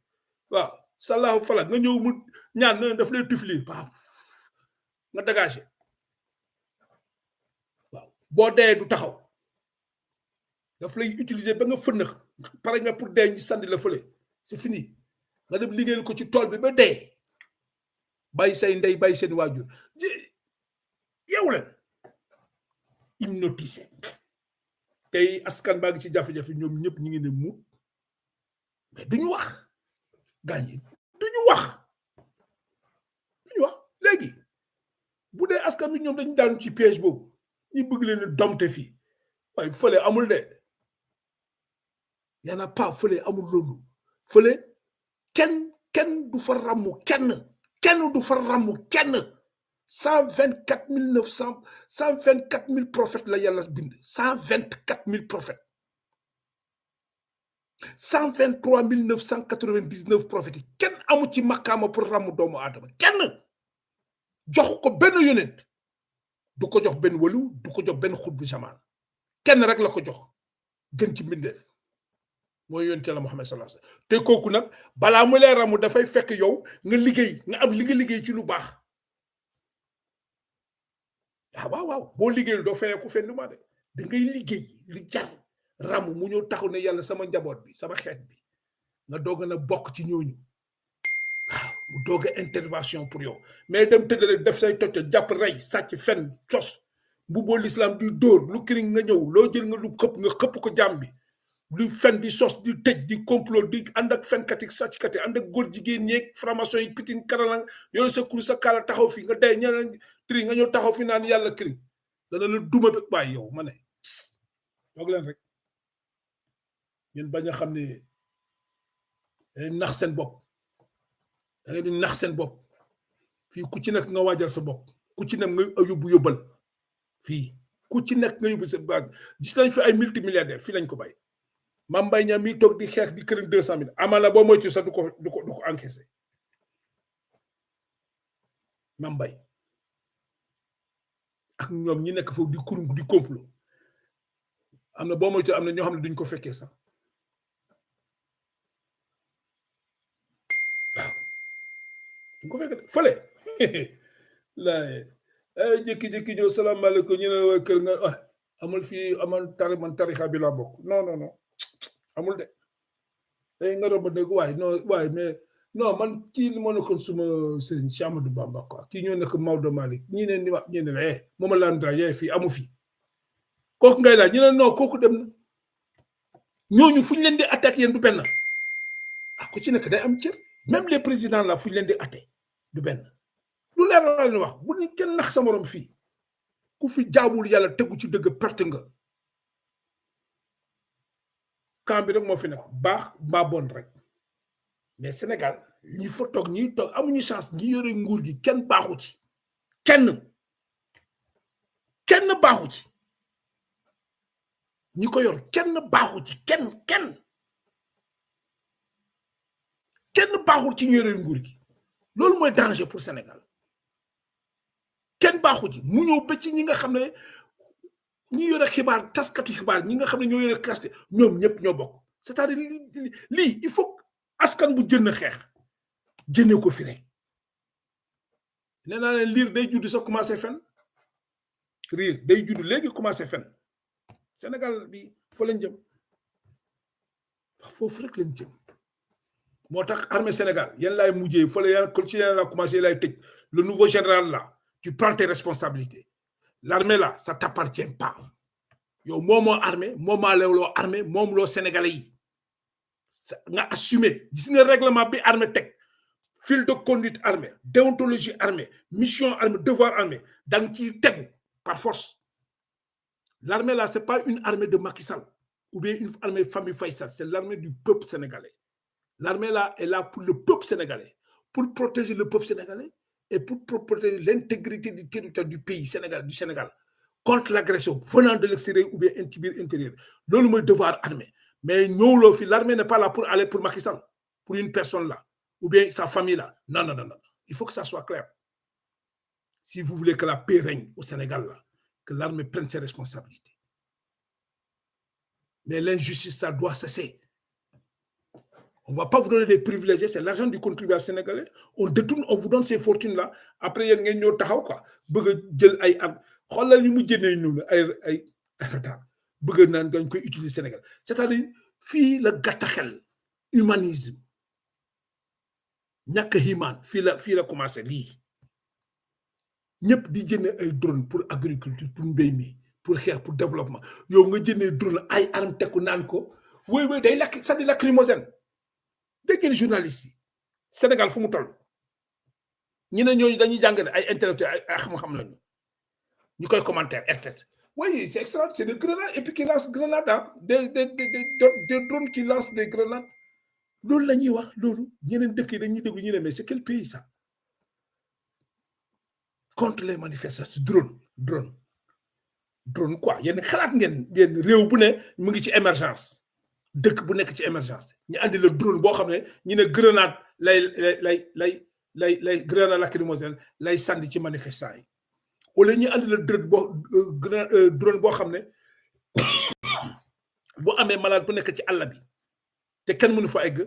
waaw sallahu fala nga ñëw mu ñaan na daf lay tufli waaw nga dégagé waaw boo dee du taxaw daf lay utiliser ba nga fënax pare nga pour dee ñu sandi la fële c'est fini nga dem liggéeyal ko ci tool bi ba dee bàyyi say ndey bàyyi seen waajur yow leen hypnotisé tey askan baa ngi ci jafe-jafe ñoom ñëpp ñu ngi ne mu mais duñu wax gaañ duñu wax léegi bu dee askan bi ñoom dañu daanu ci piège boobu ñu bëgg leen domte fii waaye fële amul de yana pas fële amul loolu fële kenn du fa ràmmu kenn du fa ràmmu kenn 124 000 prophètes la yàlla bind 124 000 prophètes 123 999 prophètes yi kenn amu ci makkaama pour ràmmu doomu aadama kenn jox ko benn yonent du ko jox benn walu du ko jox benn xutbu jamaan kenn rek la ko jox gën ci mbindeef mooy yonent la Muhammad sallallahu alayhi wasallam te kooku nag balaa mu lay ràmmu dafay fekk yow nga liggéey nga am li nga liggéey ci lu baax waaw boo liggéeyul doo fayee ku fenn ma de da ngay liggéey li jar ràmmu mu ñëw taxaw ne yàlla sama njaboot bi sama xeet bi nga doog na bokk ci ñooñu waaw mu doog a intervention pour yow mais dem tëdd rek def say tocc jàpp rey sàcc fen sos mbubboo l'islam di dóor lu këriñ nga ñëw loo jël nga lu xëpp ko jàmm bi lu fen di sos di tëj di complot di ànd ak fenkat yi sàcckat yi ànd ak góor jigéen ñeeg franc-maçon yi pitin karalang yoolu sa kur sa kaala taxaw fi nga day ñeneen tri nga ñëw taxaw fi naan yàlla këriñ dana la duma bi bàyyi yow ma ne toog leen rek ngeen bañ a xam ne nax seen bopp da ngeen di nax seen bopp fii ku ci nekk nga waajal sa bopp ku ci nekk nga yóbbal fii ku ci nekk nga yóbbu sa baag gis nañ fi ay multimilliardaires fii lañ ko bàyyi Mame Mbaye Niang mi toog di xeex di kër 200 000 amaana boo moytu sax du ko encaissé Mame Mbaye ak ñoom ñi nekk foofu di kurung di complot am na boo moytu am na ñoo xam ne duñ ko fekkee sax waaw duñ ko fekkee fële laay jékki-jékki ñëw salaamaaleykum ñu ne waa kër nga amul fii man tarixa bi laa bokk non amul de day nga romb ne waaye mais non man kii li moo nekkoon suma sëriñ Cheikh Ahmadou Bamba quoi kii ñoo nekk Maodo Malick ñi ne ni wax ñu ne la mooma landra fii amu fi kooku ngay laaj ñu ne non kooku dem na ñooñu fu ñu leen di attaque yéen du benn ku ci nekk day am cër même les présidents là fu ñu leen di attaque du benn lu leer la leen wax bu ni kenn nax sa morom fii ku fi jaamul yàlla tegu ci dëgg perte nga camp bi rek moo fi nekk baax mbaa bon rek mais Sénégal ñi fa toog ñi toog amuñu chance ñi yore nguur gi kenn baaxu ci kenn baaxu ci ñi ko yor kenn baaxu ci kenn baaxul ci ñu yore nguur gi loolu mooy danger pour Sénégal kenn baaxu ci mu ñëw ba ci ñi nga xam ne ñi yore xibaar taskati xibaar ñi nga xam ne ñoo yore kaste ñoom ñëpp ñoo bokk c'est-à-dire lii il faut askan bu jënn xeex jënne ko fi rek nee naa leen liir day judd sa commencé fen riir day judd léegi commencé fen Sénégal bi fa lañ jëm foofu rek lañ jëm moo tax armée Sénégal yéen laay mujjee fa la yàlla ci yéen laa commencé lay tëj le nouveau général là tu prends tes responsabilités l'armée là ça t'appartient pas yow moomoo armée moomaa lewloo armée moom loo sénégalais yi nga assumer gis nga règlement bi armée teg fil de conduite armée déontologie armée mission armée devoir armée dang ciy tegu par force l'armée là c'est pas une armée de Macky Sall ou bien une armée famille Faysal c'est l'armée du peuple sénégalais l'armée là est là pour le peuple sénégalais pour protéger le peuple sénégalais et pour protéger l'intégrité du territoire du pays du Sénégal contre l'agression venant de l'extérieur ou bien intérieur loolu mooy devoir armée mais ñëwloo fi l'armée n'est pas là pour aller pour Macky Sall pour une personne là ou bien sa famille là non il faut que ça soit clair si vous voulez que la paix règne au Sénégal là que l'armée prenne ses responsabilités mais l'injustice ça doit cesser. On ne va pas vous donner des privilégiés, c'est l'argent du contribuable sénégalais. On détourne, on vous donne ces fortunes-là. Après, il y a des gens qui quoi. Bëgg ay am xoolal ñu mu jëndee ñu ay retard bëgg naan dañ koy utiliser Sénégal. C'est-à-dire fii la gàttaxel humanisme ñàkk himan fii la commencé lii ñëpp di jënd ay drone pour agriculture pour mbéy mi pour xeex pour développement yow nga jëndee drone ay arme tekku naan ko woy day lakk sànni lacrymogène. dégg ngeen journaliste yi Sénégal fu mu toll ñu ne ñooñu dañuy jàngale ay intellectuels ay xam-xam lañu ñu koy commentaire RTS oui c'est extra c'est des grenades et puis qui lancent grenades des drones qui lancent des grenades loolu la ñuy wax loolu ñeneen dëkk yi dañuy déglu ñu ne mais c'est quel pays ça contre les manifestations drone quoi yéen xalaat ngeen réew bu ne mu ngi ci émergence dëkk bu nekk ci émergence ñu andi le drone boo xam ne ñu ne grenade lay grenade lacrymogène lay sànni ci manifestant yi wala ñu andi le drone boo xam ne bu amee malade bu nekk ci àll bi te kenn mënu fa egg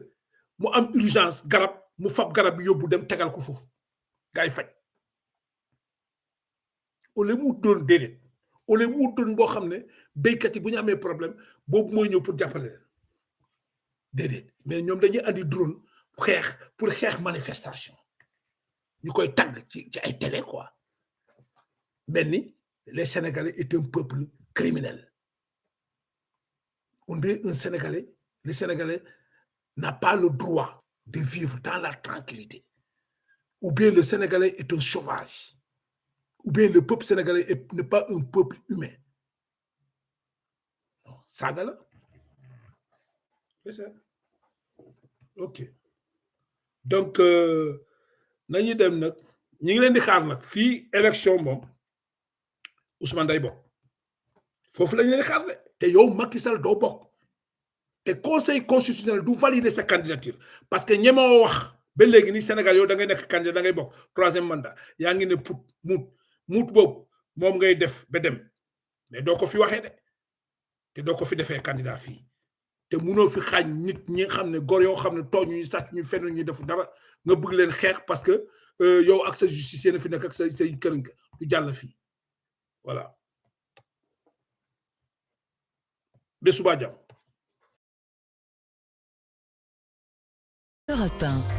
mu am urgence garab mu fab garab bi yóbbu dem tegal ko foofu gaa yi faj wala mu drone déedéet wala mu drone boo xam ne béykat yi bu ñu amee problème boobu mooy ñëw pour jàppale leen déedéet mais ñoom dañuy andi drone pour xeex manifestation ñu koy tagg ci ay télé quoi mel ni les Sénégalais est un peuple criminel on dirait un Sénégalais le Sénégalais n'a pas le droit de vivre dans la tranquillité ou bien le Sénégalais est un sauvage ou bien le peuple sénégalais n'est pas un peuple humain non saaga la c'est ça ok donc nañu dem nag ñi ngi leen di xaar nag fii élection moom Ousmane day bokk foofu lañ leen di xaar de te yow Macky Sall doo bokk te conseil constitutionnel du valider sa candidature parce que ñemoo wax ba léegi ni Sénégal yow da ngay nekk candidat da ngay bokk 3e mandat yaa ngi ne put muut boobu moom ngay def ba dem mais doo ko fi waxee de te doo ko fi defee candidat fii te munoo fi xaañ nit ñi nga xam ne góor yoo xam ne tooñ ñu sàcc ñu fenn ñu def dara nga bëgg leen xeex parce que yow ak sa justice yéen a fi nekk ak say kër nga du jàll fii voilà ba suba jàmm. Europe 1.